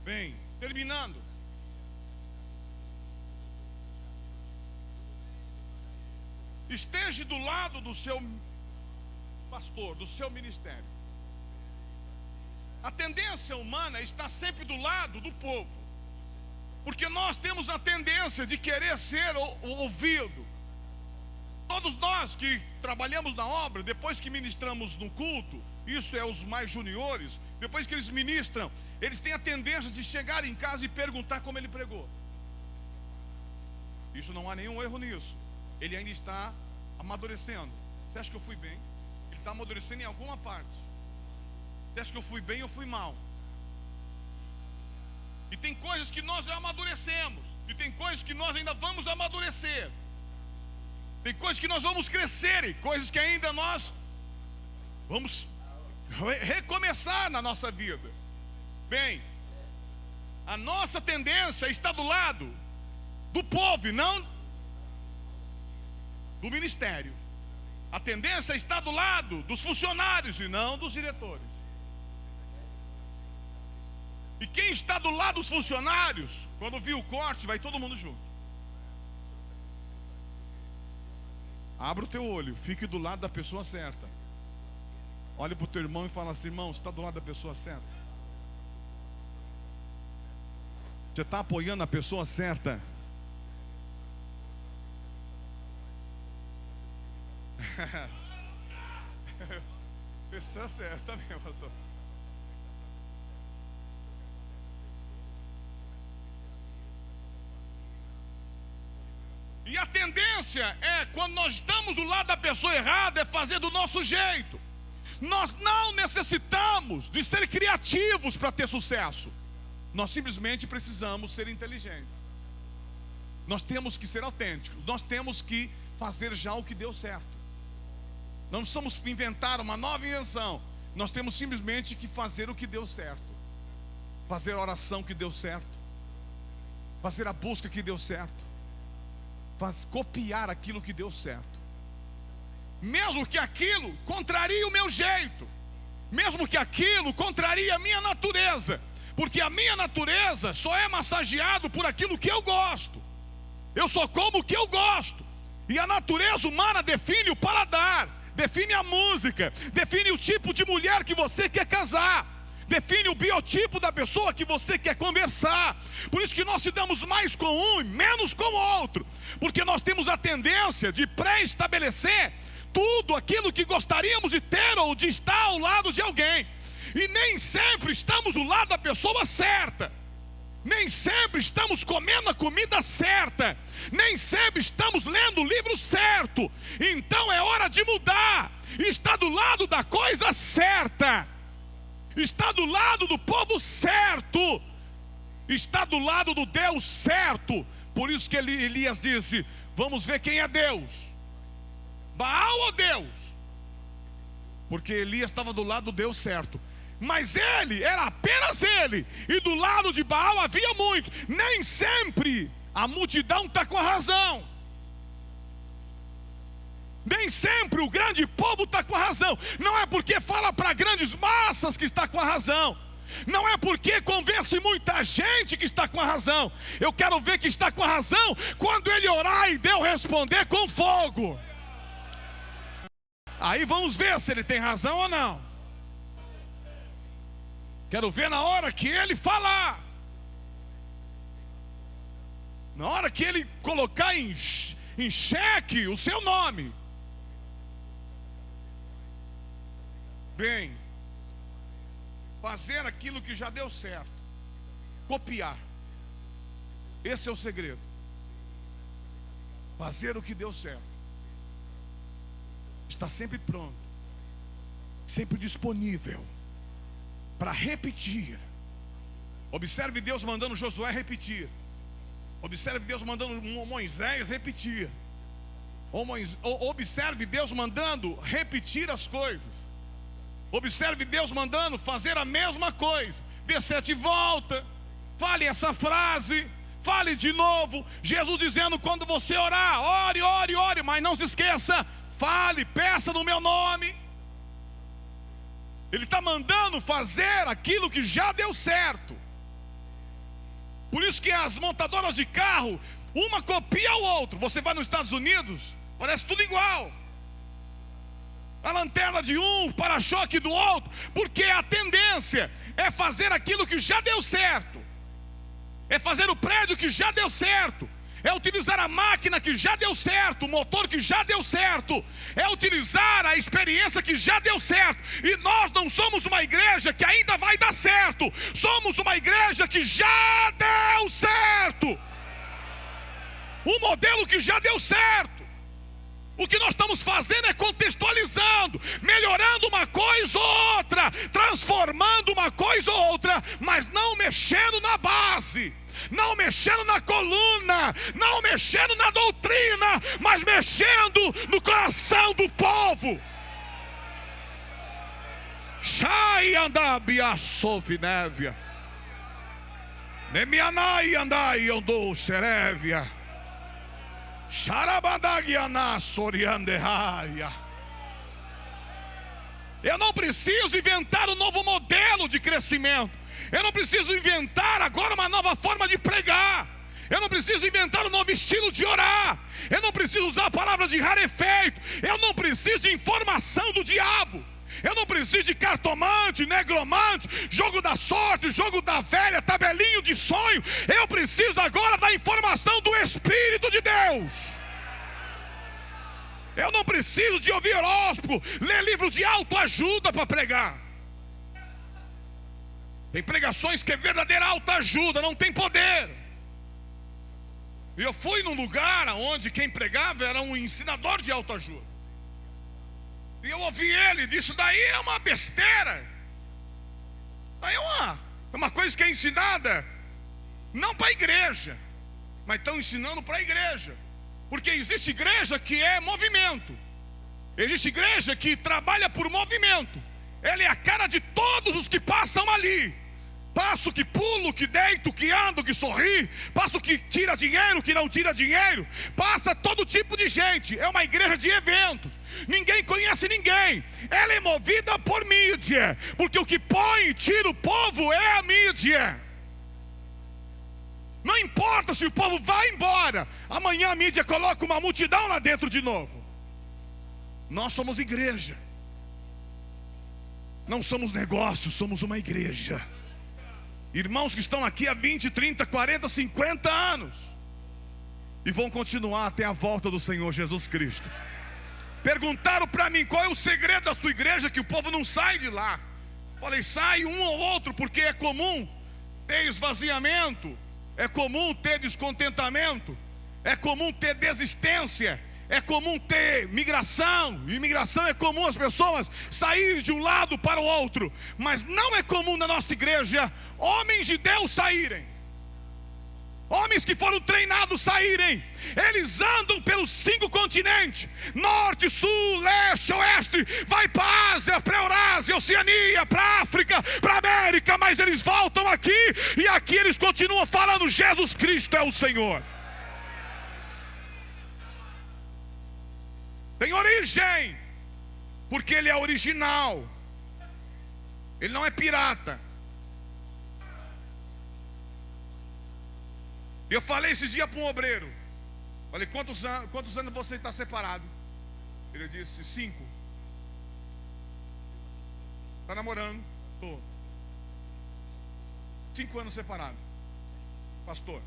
Bem, terminando. Esteja do lado do seu pastor, do seu ministério. A tendência humana está sempre do lado do povo, porque nós temos a tendência de querer ser ouvido. Todos nós que trabalhamos na obra, depois que ministramos no culto, isso é os mais juniores, depois que eles ministram, eles têm a tendência de chegar em casa e perguntar como ele pregou. Isso não há nenhum erro nisso. Ele ainda está amadurecendo. Você acha que eu fui bem? Ele está amadurecendo em alguma parte. Você acha que eu fui bem ou fui mal? E tem coisas que nós já amadurecemos, e tem coisas que nós ainda vamos amadurecer. Tem coisas que nós vamos crescer, e coisas que ainda nós vamos recomeçar na nossa vida. Bem, a nossa tendência está do lado do povo e não do ministério. A tendência está do lado dos funcionários e não dos diretores. E quem está do lado dos funcionários, quando vir o corte, vai todo mundo junto. Abra o teu olho, fique do lado da pessoa certa. Olhe para o teu irmão e fala assim, irmão, você está do lado da pessoa certa? Você está apoiando a pessoa certa? Pessoa certa mesmo, pastor. E a tendência é, quando nós estamos do lado da pessoa errada, é fazer do nosso jeito. Nós não necessitamos de ser criativos para ter sucesso. Nós simplesmente precisamos ser inteligentes. Nós temos que ser autênticos. Nós temos que fazer já o que deu certo. Não precisamos inventar uma nova invenção. Nós temos simplesmente que fazer o que deu certo. Fazer a oração que deu certo. Fazer a busca que deu certo. Copiar aquilo que deu certo, mesmo que aquilo contrarie o meu jeito, mesmo que aquilo contrarie a minha natureza, porque a minha natureza só é massageado por aquilo que eu gosto. Eu só como o que eu gosto. E a natureza humana define o paladar, define a música, define o tipo de mulher que você quer casar, define o biotipo da pessoa que você quer conversar. Por isso que nós se damos mais com um e menos com o outro, porque nós temos a tendência de pré-estabelecer tudo aquilo que gostaríamos de ter ou de estar ao lado de alguém. E nem sempre estamos do lado da pessoa certa. Nem sempre estamos comendo a comida certa. Nem sempre estamos lendo o livro certo. Então é hora de mudar. Está do lado da coisa certa. Está do lado do povo certo. Está do lado do Deus certo. Por isso que Elias disse: vamos ver quem é Deus, Baal ou Deus? Porque Elias estava do lado do Deus certo. Mas ele, era apenas ele. E do lado de Baal havia muito. Nem sempre a multidão está com a razão. Nem sempre o grande povo está com a razão. Não é porque fala para grandes massas que está com a razão. Não é porque convence muita gente que está com a razão. Eu quero ver que está com a razão quando ele orar e Deus responder com fogo. Aí vamos ver se ele tem razão ou não. Quero ver na hora que ele falar. Na hora que ele colocar em xeque o seu nome. Bem, fazer aquilo que já deu certo. Copiar. Esse é o segredo. Fazer o que deu certo. Está sempre pronto. Sempre disponível para repetir. Observe Deus mandando Josué repetir. Observe Deus mandando Moisés repetir. Observe Deus mandando repetir as coisas. Observe Deus mandando fazer a mesma coisa. Dê 7 voltas. Fale essa frase. Fale de novo. Jesus dizendo: quando você orar, ore, ore, ore. Mas não se esqueça, fale, peça no meu nome. Ele está mandando fazer aquilo que já deu certo. Por isso que as montadoras de carro, uma copia o outro. Você vai nos Estados Unidos, parece tudo igual. A lanterna de um, o para-choque do outro. Porque a tendência é fazer aquilo que já deu certo. É fazer o prédio que já deu certo. É utilizar a máquina que já deu certo, o motor que já deu certo. É utilizar a experiência que já deu certo. E nós não somos uma igreja que ainda vai dar certo. Somos uma igreja que já deu certo. Um modelo que já deu certo. O que nós estamos fazendo é contextualizando, melhorando uma coisa ou outra, transformando uma coisa ou outra, mas não mexendo na base, não mexendo na coluna, não mexendo na doutrina, mas mexendo no coração do povo. Shai andabia sofinévia, nemianai andai andou xerévia. Eu não preciso inventar um novo modelo de crescimento. Eu não preciso inventar agora uma nova forma de pregar. Eu não preciso inventar um novo estilo de orar. Eu não preciso usar a palavra de rarefeito. Eu não preciso de informação do diabo. Eu não preciso de cartomante, negromante, jogo da sorte, jogo da velha, tabelinho de sonho. Eu preciso agora da informação do Espírito de Deus. Eu não preciso de ouvir horóscopo, ler livro de autoajuda para pregar. Tem pregações que é verdadeira autoajuda, não tem poder. E eu fui num lugar onde quem pregava era um ensinador de autoajuda. E eu ouvi ele, disse: daí é uma besteira. Daí é uma coisa que é ensinada não para a igreja, mas estão ensinando para a igreja. Porque existe igreja que é movimento. Existe igreja que trabalha por movimento. Ela é a cara de todos os que passam ali. Passo que pulo, que deito, que ando, que sorri. Passo que tira dinheiro, que não tira dinheiro. Passa todo tipo de gente. É uma igreja de eventos. Ninguém conhece ninguém. Ela é movida por mídia. Porque o que põe e tira o povo é a mídia. Não importa se o povo vai embora. Amanhã a mídia coloca uma multidão lá dentro de novo. Nós somos igreja. Não somos negócio, somos uma igreja. Irmãos que estão aqui há 20, 30, 40, 50 anos. E vão continuar até a volta do Senhor Jesus Cristo. Perguntaram para mim qual é o segredo da sua igreja, que o povo não sai de lá. Falei, sai um ou outro, porque é comum ter esvaziamento, é comum ter descontentamento, é comum ter desistência, é comum ter migração. Imigração é comum as pessoas saírem de um lado para o outro, mas não é comum na nossa igreja homens de Deus saírem. Homens que foram treinados saírem. Eles andam pelos 5 continentes: norte, sul, leste, oeste. Vai para a Ásia, para a Eurásia, Oceania, para a África, para a América. Mas eles voltam aqui, e aqui eles continuam falando: Jesus Cristo é o Senhor. Tem origem, porque Ele é original. Ele não é pirata. Eu falei esses dias para um obreiro. Falei, quantos anos você está separado? Ele disse, 5. Está namorando? Estou. 5 anos separado. Pastor.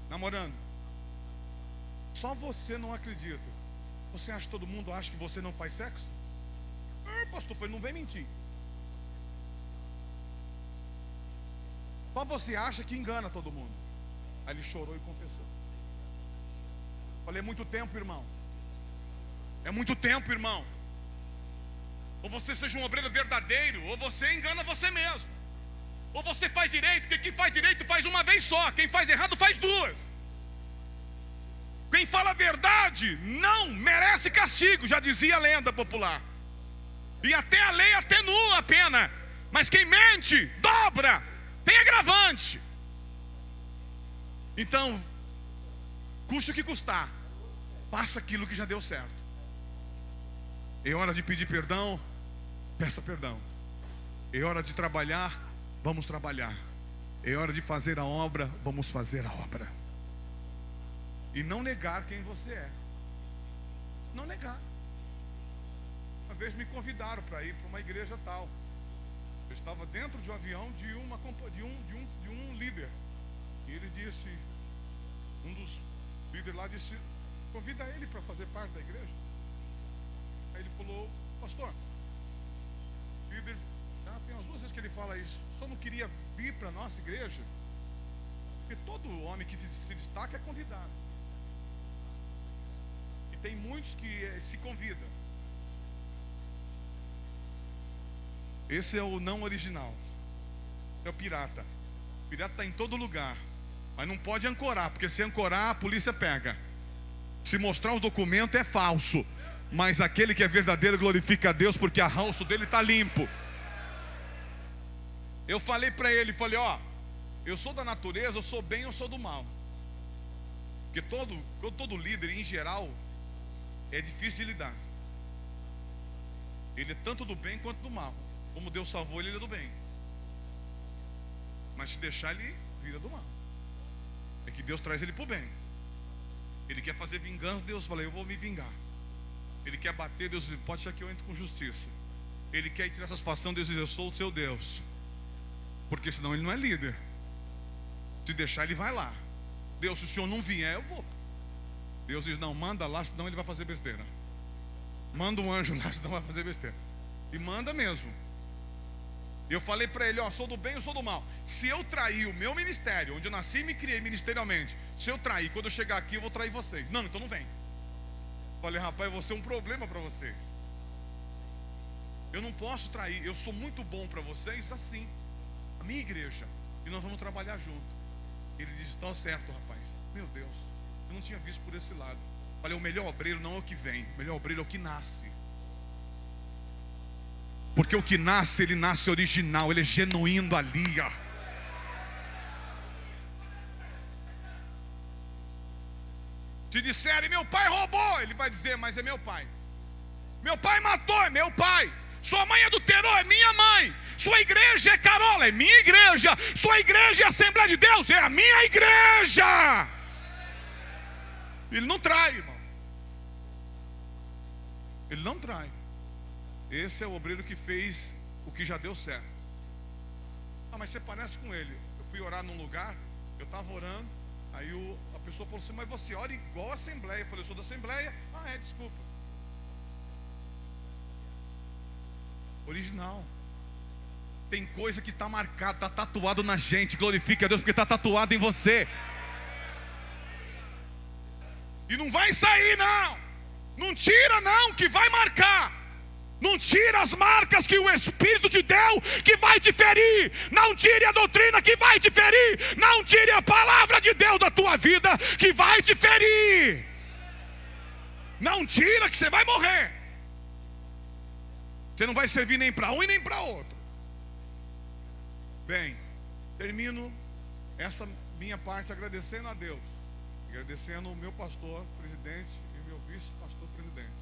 Namorando. Só você não acredita. Você acha que todo mundo acha que você não faz sexo? Pastor, não vem mentir. Só você acha que engana todo mundo. Aí ele chorou e confessou. Falei, é muito tempo, irmão. É muito tempo, irmão. Ou você seja um obreiro verdadeiro, ou você engana você mesmo. Ou você faz direito, porque quem faz direito faz uma vez só. Quem faz errado faz 2. Quem fala a verdade não merece castigo, já dizia a lenda popular. E até a lei atenua a pena. Mas quem mente, dobra. Tem agravante. Então, custe o que custar, faça aquilo que já deu certo. É hora de pedir perdão, peça perdão. É hora de trabalhar, vamos trabalhar. É hora de fazer a obra, vamos fazer a obra. E não negar quem você é. Não negar. Uma vez me convidaram para ir para uma igreja tal. Eu estava dentro de um avião de um líder. E ele disse, um dos líderes lá disse, convida ele para fazer parte da igreja. Aí ele falou, pastor, líder, tem umas 2 vezes que ele fala isso, só não queria vir para a nossa igreja, porque todo homem que se destaca é convidado. E tem muitos que se convidam. Esse é o não original. É o pirata. O pirata está em todo lugar, mas não pode ancorar, porque se ancorar a polícia pega. Se mostrar os documentos é falso, mas aquele que é verdadeiro glorifica a Deus, porque o rosto dele está limpo. Eu falei para ele, falei, eu sou da natureza, eu sou bem, eu sou do mal. Porque todo líder em geral é difícil de lidar. Ele é tanto do bem quanto do mal. Como Deus salvou ele, ele é do bem. Mas se deixar, ele vira do mal. É que Deus traz ele para o bem. Ele quer fazer vingança, Deus fala, eu vou me vingar. Ele quer bater, Deus diz, pode ser que eu entre com justiça. Ele quer tirar satisfação, Deus diz, eu sou o seu Deus. Porque senão ele não é líder. Se deixar, ele vai lá. Deus, se o senhor não vier, eu vou. Deus diz, não, manda lá, senão ele vai fazer besteira. Manda um anjo lá, senão vai fazer besteira. E manda mesmo. Eu falei para ele, sou do bem, eu sou do mal. Se eu trair o meu ministério, onde eu nasci e me criei ministerialmente, se eu trair, quando eu chegar aqui eu vou trair vocês. Não, então não vem. Falei, rapaz, eu vou ser um problema para vocês. Eu não posso trair, eu sou muito bom para vocês assim. A minha igreja. E nós vamos trabalhar junto. Ele disse, está certo, rapaz. Meu Deus, eu não tinha visto por esse lado. Falei, o melhor obreiro não é o que vem, o melhor obreiro é o que nasce. Porque o que nasce, ele nasce original, ele é genuíno ali, Se disserem, meu pai roubou, ele vai dizer, mas é meu pai. Meu pai matou, é meu pai. Sua mãe adulterou, é minha mãe. Sua igreja é Carola, é minha igreja. Sua igreja é Assembleia de Deus, é a minha igreja. Ele não trai, irmão. Ele não trai. Esse é o obreiro que fez o que já deu certo. Mas você parece com ele. Eu fui orar num lugar, eu estava orando, aí a pessoa falou assim, mas você ora igual a Assembleia. Eu falei, eu sou da Assembleia. Desculpa. Original. Tem coisa que está marcada, está tatuado na gente. Glorifique a Deus porque está tatuado em você. E não vai sair não. Não tira não, que vai marcar. Não tira as marcas que o Espírito te deu, que vai te ferir. Não tire a doutrina que vai te ferir. Não tire a palavra de Deus da tua vida, que vai te ferir. Não tira, que você vai morrer. Você não vai servir nem para um e nem para outro. Bem, termino essa minha parte agradecendo a Deus, agradecendo o meu pastor presidente e meu vice-pastor presidente,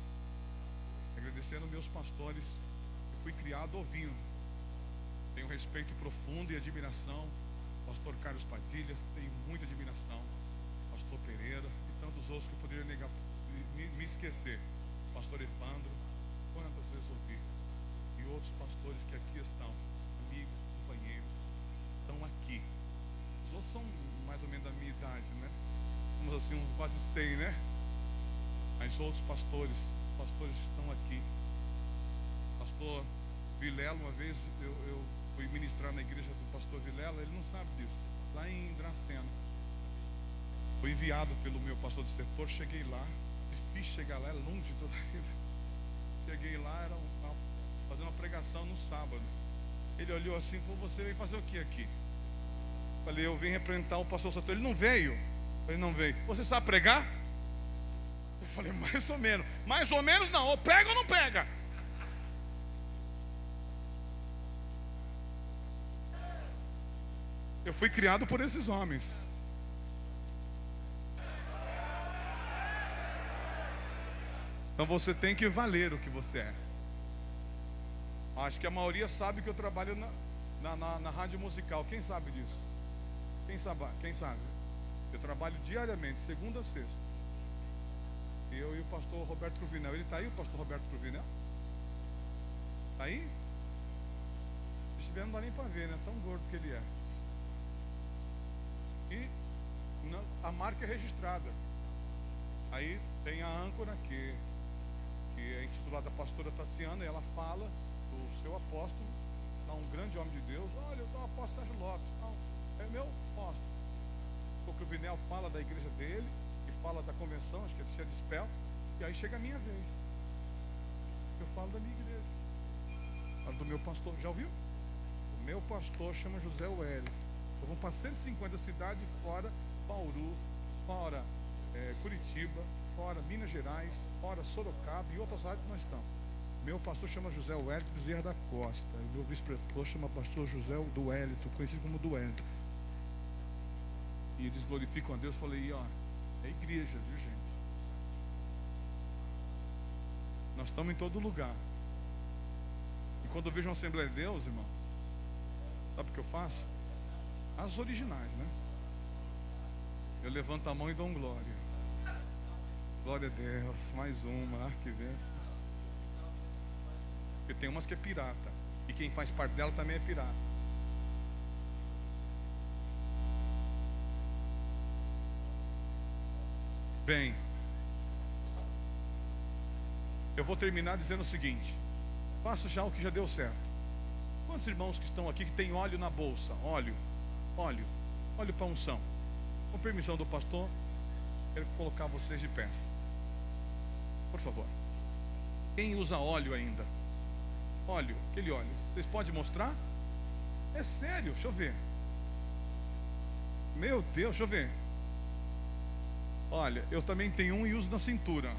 agradecendo meus pastores que fui criado ouvindo. Tenho respeito profundo e admiração. Pastor Carlos Padilha, tenho muita admiração. Pastor Pereira e tantos outros que eu poderia me esquecer. Pastor Evandro, quantas vezes ouvi. E outros pastores que aqui estão, amigos, companheiros, estão aqui. Os outros são mais ou menos da minha idade, né? Vamos assim, quase 100, né? Mas outros pastores estão aqui. Pastor Vilela, uma vez eu fui ministrar na igreja do pastor Vilela, ele não sabe disso, lá em Dracena. Fui enviado pelo meu pastor do setor, cheguei lá, difícil chegar lá, é longe toda a vida. Cheguei lá, fazendo uma pregação no sábado. Ele olhou assim e falou: você veio fazer o que aqui? Falei: eu vim representar o pastor Sotor. Ele não veio. Ele não veio. Você sabe pregar? Eu falei: mais ou menos. Mais ou menos não, ou pega ou não pega. Eu fui criado por esses homens. Então você tem que valer o que você é. Acho que a maioria sabe que eu trabalho na rádio musical. Quem sabe disso? Quem sabe? Eu trabalho diariamente, segunda a sexta. Eu e o pastor Roberto Cruvinel. Ele está aí, o pastor Roberto Cruvinel? Está aí? Se estiver, não dá nem para ver, né? Tão gordo que ele é. E a marca é registrada. Aí tem a âncora que é intitulada Pastora Tassiana, e ela fala do seu apóstolo, um grande homem de Deus. Olha, eu sou o apóstolo Sérgio Lopes. Não, é meu apóstolo. O Cruvinel fala da igreja dele, e fala da convenção, acho que é de Dispel, e aí chega a minha vez. Eu falo da minha igreja. Falo do meu pastor, já ouviu? O meu pastor chama José Wellington. Então vão para 150 cidades, fora Bauru, fora Curitiba, fora Minas Gerais, fora Sorocaba e outras áreas que nós estamos. Meu pastor chama José Wellington Bezerra da Costa. E meu vice-pastor chama pastor José do Wellington, conhecido como do Wellington. E eles glorificam a Deus. Falei: ó, é igreja, viu, gente? Nós estamos em todo lugar. E quando eu vejo uma Assembleia de Deus, irmão, sabe o que eu faço? As originais, né? Eu levanto a mão e dou um glória. Glória a Deus, mais uma, que benção. Porque tem umas que é pirata, e quem faz parte dela também é pirata. Bem, eu vou terminar dizendo o seguinte: faça já o que já deu certo. Quantos irmãos que estão aqui que tem óleo na bolsa? Óleo para unção. Com permissão do pastor, quero colocar vocês de pé, por favor. Quem usa óleo ainda? Óleo, aquele óleo, vocês podem mostrar? É sério, deixa eu ver. Meu Deus, deixa eu ver. Olha, eu também tenho um e uso na cintura.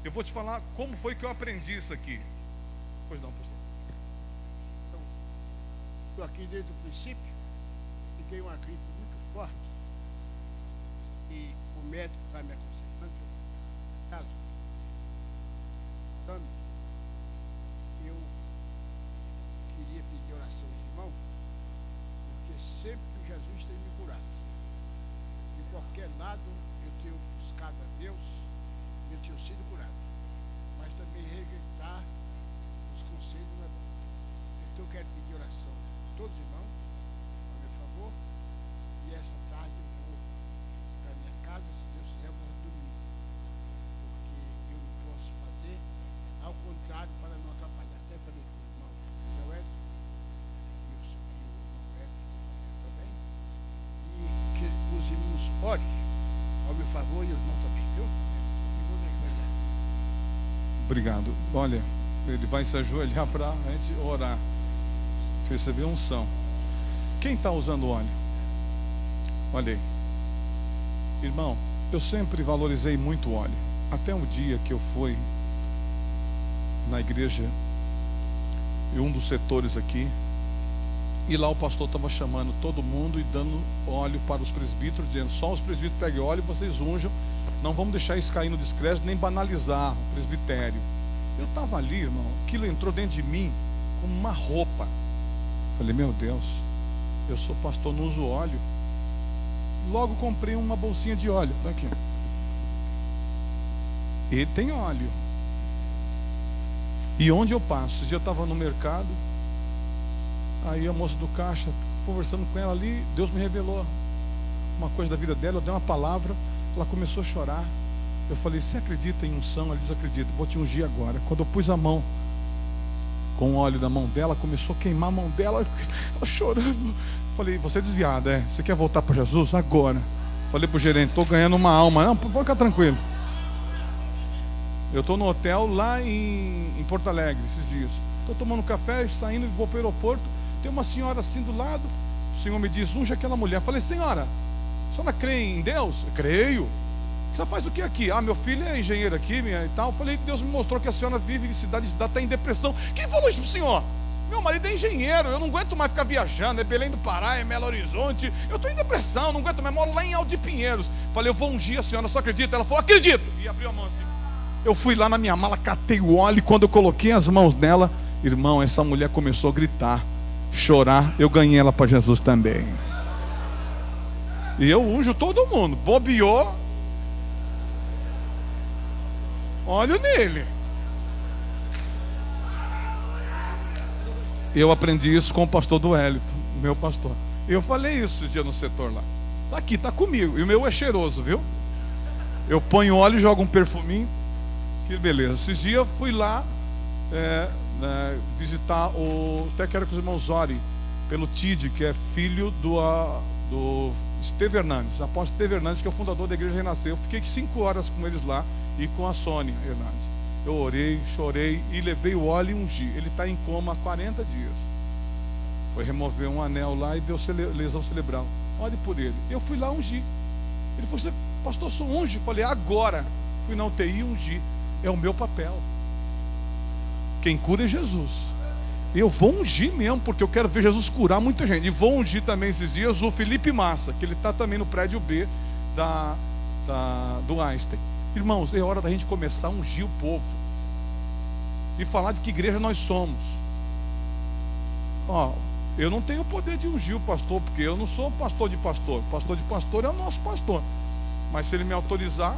Eu vou te falar como foi que eu aprendi isso aqui. Pois não, pastor. Então, estou aqui desde o princípio. Fiquei uma gripe muito forte. E o médico está me aconselhando em casa. Então, eu queria pedir oração aos irmãos, porque sempre Jesus tem me curado. De qualquer lado eu tenho buscado a Deus e eu tenho sido curado. Mas também rejeitar os conselhos não é bom. Então eu quero pedir oração a todos os irmãos, a meu favor. E essa tarde eu vou para minha casa, se Deus quiser, eu vou dormir. Porque eu não posso fazer ao contrário para não atrapalhar. Até Obrigado. Olha, ele vai se ajoelhar para a gente orar, receber unção. Quem está usando óleo? Olha aí. Irmão, eu sempre valorizei muito o óleo. Até um dia que eu fui na igreja, em um dos setores aqui, e lá o pastor estava chamando todo mundo e dando óleo para os presbíteros, dizendo: só os presbíteros peguem óleo e vocês unjam, não vamos deixar isso cair no descrédito, nem banalizar o presbitério. Eu estava ali, irmão, aquilo entrou dentro de mim como uma roupa. Falei: meu Deus, eu sou pastor, não uso óleo. Logo comprei uma bolsinha de óleo. Tá aqui. Ele tem óleo. E onde eu passo? Esse dia eu estava no mercado, aí a moça do caixa, conversando com ela ali, Deus me revelou uma coisa da vida dela. Eu dei uma palavra, ela começou a chorar. Eu falei: você acredita em unção? Ela diz: acredito, vou te ungir agora. Quando eu pus a mão com o óleo da mão dela, começou a queimar a mão dela, ela chorando. Falei: você é desviada, é? Você quer voltar para Jesus? Agora. Falei pro gerente: estou ganhando uma alma. Não, pode ficar tranquilo. Eu estou no hotel lá em Porto Alegre esses dias. Estou tomando café, saindo e vou para o aeroporto. Tem uma senhora assim do lado. O Senhor me diz: unja aquela mulher. Falei: senhora, a senhora crê em Deus? Eu creio. Você faz o que aqui? Ah, meu filho é engenheiro aqui e tal. Falei: Deus me mostrou que a senhora vive de cidade em cidade, está em depressão. Quem falou isso para o senhor? Meu marido é engenheiro, eu não aguento mais ficar viajando. É Belém do Pará, é Belo Horizonte. Eu estou em depressão, não aguento mais, moro lá em Alto de Pinheiros. Falei: eu vou ungir a senhora, só acredita? Ela falou: acredito. E abriu a mão assim. Eu fui lá na minha mala, catei o óleo, e quando eu coloquei as mãos nela, irmão, essa mulher começou a gritar, chorar. Eu ganhei ela para Jesus também. E eu unjo todo mundo. Bobeou, óleo nele. Eu aprendi isso com o pastor do Hélito, meu pastor. Eu falei isso esse dia no setor lá. Tá aqui, tá comigo. E o meu é cheiroso, viu? Eu ponho óleo e jogo um perfuminho. Que beleza. Esses dias eu fui lá visitar até quero que os irmãos orem pelo Tid, que é filho do Esteve Hernandes, apóstolo Esteve Hernandes, que é o fundador da igreja Renascer. Eu fiquei 5 horas com eles lá e com a Sônia Hernandes. Eu orei, chorei e levei o óleo e ungi. Ele está em coma há 40 dias. Foi remover um anel lá e deu lesão cerebral. Ore por ele. Eu fui lá ungir. Ele falou: pastor, sou unge. Falei: agora. Fui na UTI e ungi. É o meu papel. Quem cura é Jesus. Eu vou ungir mesmo, porque eu quero ver Jesus curar muita gente. E vou ungir também esses dias o Felipe Massa, que ele está também no prédio B do Einstein. Irmãos, é hora da gente começar a ungir o povo e falar de que igreja nós somos. Eu não tenho o poder de ungir o pastor, porque eu não sou pastor de pastor. Pastor de pastor é o nosso pastor. Mas se ele me autorizar,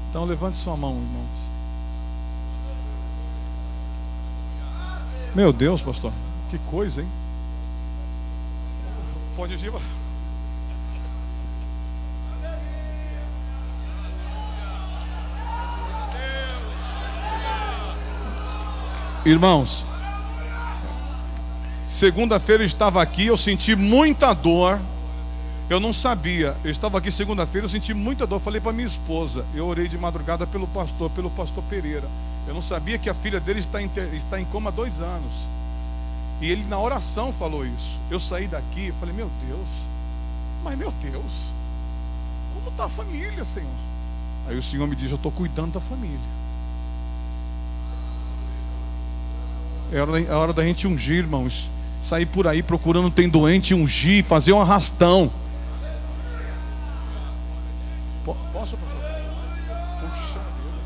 então levante sua mão, irmãos. Meu Deus, pastor, que coisa, hein? Pode ir. Irmãos, segunda-feira eu estava aqui, eu senti muita dor. Eu não sabia, eu estava aqui segunda-feira, eu senti muita dor. Falei para minha esposa, eu orei de madrugada pelo pastor Pereira. Eu não sabia que a filha dele está em coma há 2 anos. E ele na oração falou isso. Eu saí daqui e falei: meu Deus, mas meu Deus, como está a família, Senhor? Aí o Senhor me diz: eu estou cuidando da família. É hora da gente ungir, irmãos. Sair por aí procurando tem doente, ungir, fazer um arrastão. Posso, pastor? Puxa vida.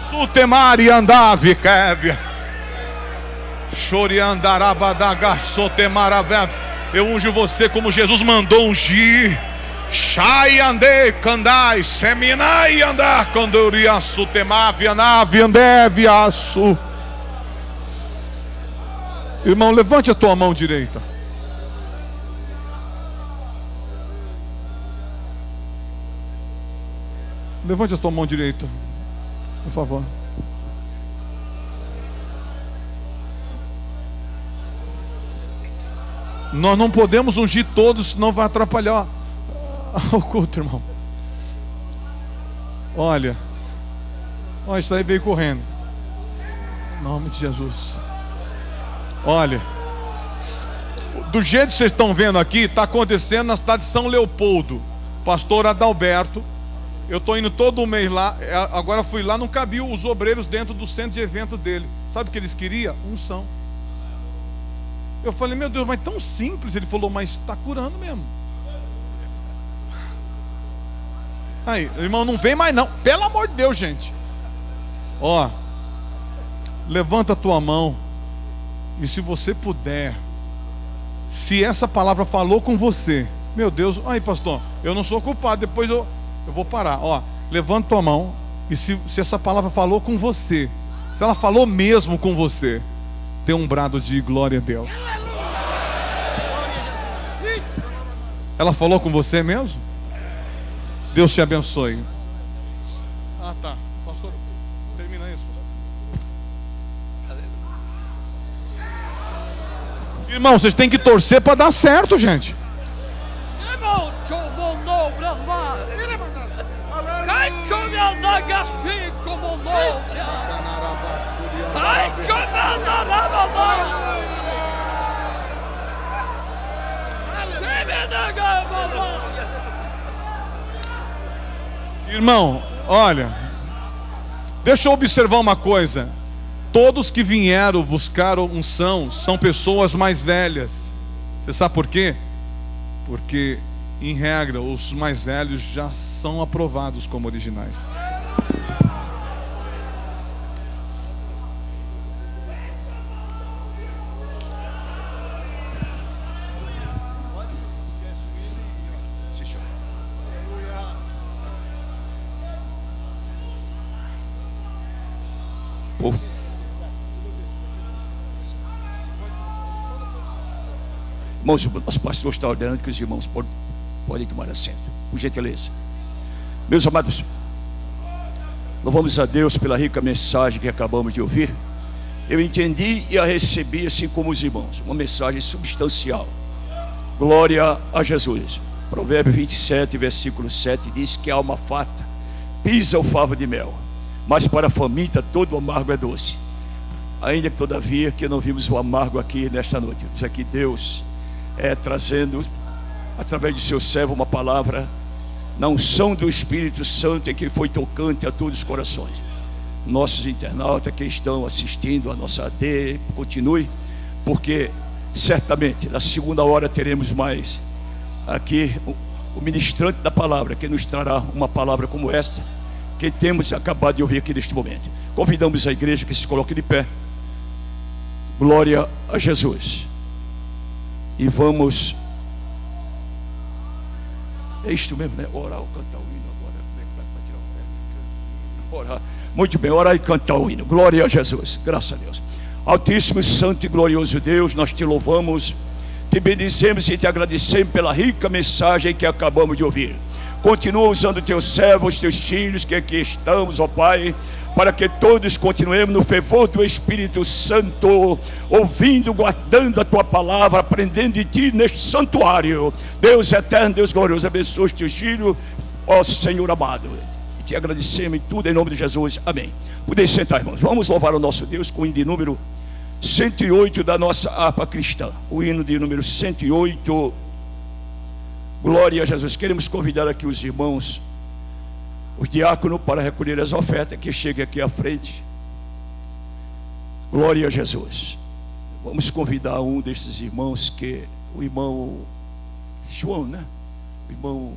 Sutemari andave kevia. Choriandarabadaga sotemaravé. Eu unjo você como Jesus mandou ungir. Shai ande candai seminai andar candoria sutemavia nave andeviaçu. Irmão, levante a tua mão direita. Levante a tua mão direita, por favor. Nós não podemos ungir todos, senão vai atrapalhar o culto, irmão. Olha, isso aí veio correndo. Em nome de Jesus. Olha, do jeito que vocês estão vendo aqui, está acontecendo na cidade de São Leopoldo. Pastor Adalberto, eu estou indo todo mês lá. Agora fui lá, não cabia os obreiros dentro do centro de evento dele. Sabe o que eles queriam? Unção. Eu falei, meu Deus, mas tão simples. Ele falou, mas está curando mesmo. Aí, irmão, não vem mais não. Pelo amor de Deus, gente. Ó, levanta a tua mão. E se você puder, se essa palavra falou com você, meu Deus, aí pastor, eu não sou culpado, depois eu vou parar. Ó, levanta tua mão. E se essa palavra falou com você, se ela falou mesmo com você, tem um brado de glória a Deus. Ela falou com você mesmo? Deus te abençoe. Ah, tá. Pastor, termina isso, pastor. Irmão, vocês têm que torcer para dar certo, gente. Irmão, olha, deixa eu observar uma coisa. Todos que vieram buscar unção são pessoas mais velhas. Você sabe por quê? Porque, em regra, os mais velhos já são aprovados como originais. Irmãos, o nosso pastor está ordenando que os irmãos podem tomar assento, por gentileza. Meus amados, louvamos a Deus pela rica mensagem que acabamos de ouvir. Eu entendi e a recebi assim como os irmãos, uma mensagem substancial. Glória a Jesus. Provérbio 27, versículo 7 diz que a alma farta pisa o favo de mel, mas para a faminta todo o amargo é doce. Ainda que todavia que não vimos o amargo aqui nesta noite, vimos aqui Deus trazendo através de seu servo uma palavra na unção do Espírito Santo, em que foi tocante a todos os corações. Nossos internautas que estão assistindo a nossa AD, continue, porque certamente na segunda hora teremos mais aqui o ministrante da palavra, que nos trará uma palavra como esta que temos acabado de ouvir aqui neste momento. Convidamos a igreja que se coloque de pé. Glória a Jesus. E vamos, é isto mesmo, né? Orar ou cantar o hino agora. Como é que vai para tirar o pé? Orar. Muito bem, orar e cantar o hino. Glória a Jesus, graças a Deus. Altíssimo, santo e glorioso Deus, nós te louvamos, te bendizemos e te agradecemos pela rica mensagem que acabamos de ouvir. Continua usando teus servos, teus filhos que aqui estamos, ó Pai, para que todos continuemos no fervor do Espírito Santo, ouvindo, guardando a tua palavra, aprendendo de ti neste santuário. Deus eterno, Deus glorioso, abençoe os teus filhos, ó Senhor amado. E te agradecemos em tudo, em nome de Jesus, amém. Podem sentar, irmãos. Vamos louvar o nosso Deus com o hino de número 108 da nossa harpa cristã. O hino de número 108. Glória a Jesus. Queremos convidar aqui os irmãos, os diáconos, para recolher as ofertas, que cheguem aqui à frente. Glória a Jesus. Vamos convidar um desses irmãos, que o irmão João, né? O irmão,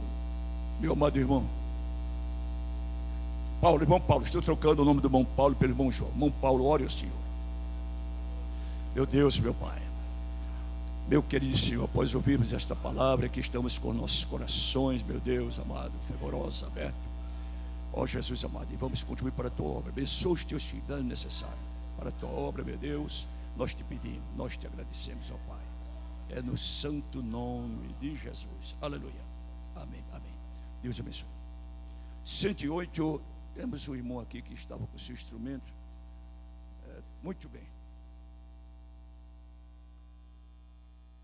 meu amado irmão Paulo, irmão Paulo. Estou trocando o nome do irmão Paulo pelo irmão João. Irmão Paulo, ore ao Senhor. Meu Deus, meu Pai, meu querido Senhor, após ouvirmos esta palavra, que estamos com nossos corações, meu Deus amado, fervorosos, abertos, ó Jesus amado, e vamos contribuir para a tua obra. Abençoa os teus filhos, dando necessário para a tua obra, meu Deus. Nós te pedimos, nós te agradecemos, ó Pai. É no santo nome de Jesus. Aleluia. Amém, amém. Deus abençoe. 108, temos um irmão aqui que estava com o seu instrumento. Muito bem.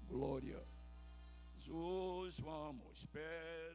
Glória a Jesus, vamos, pé.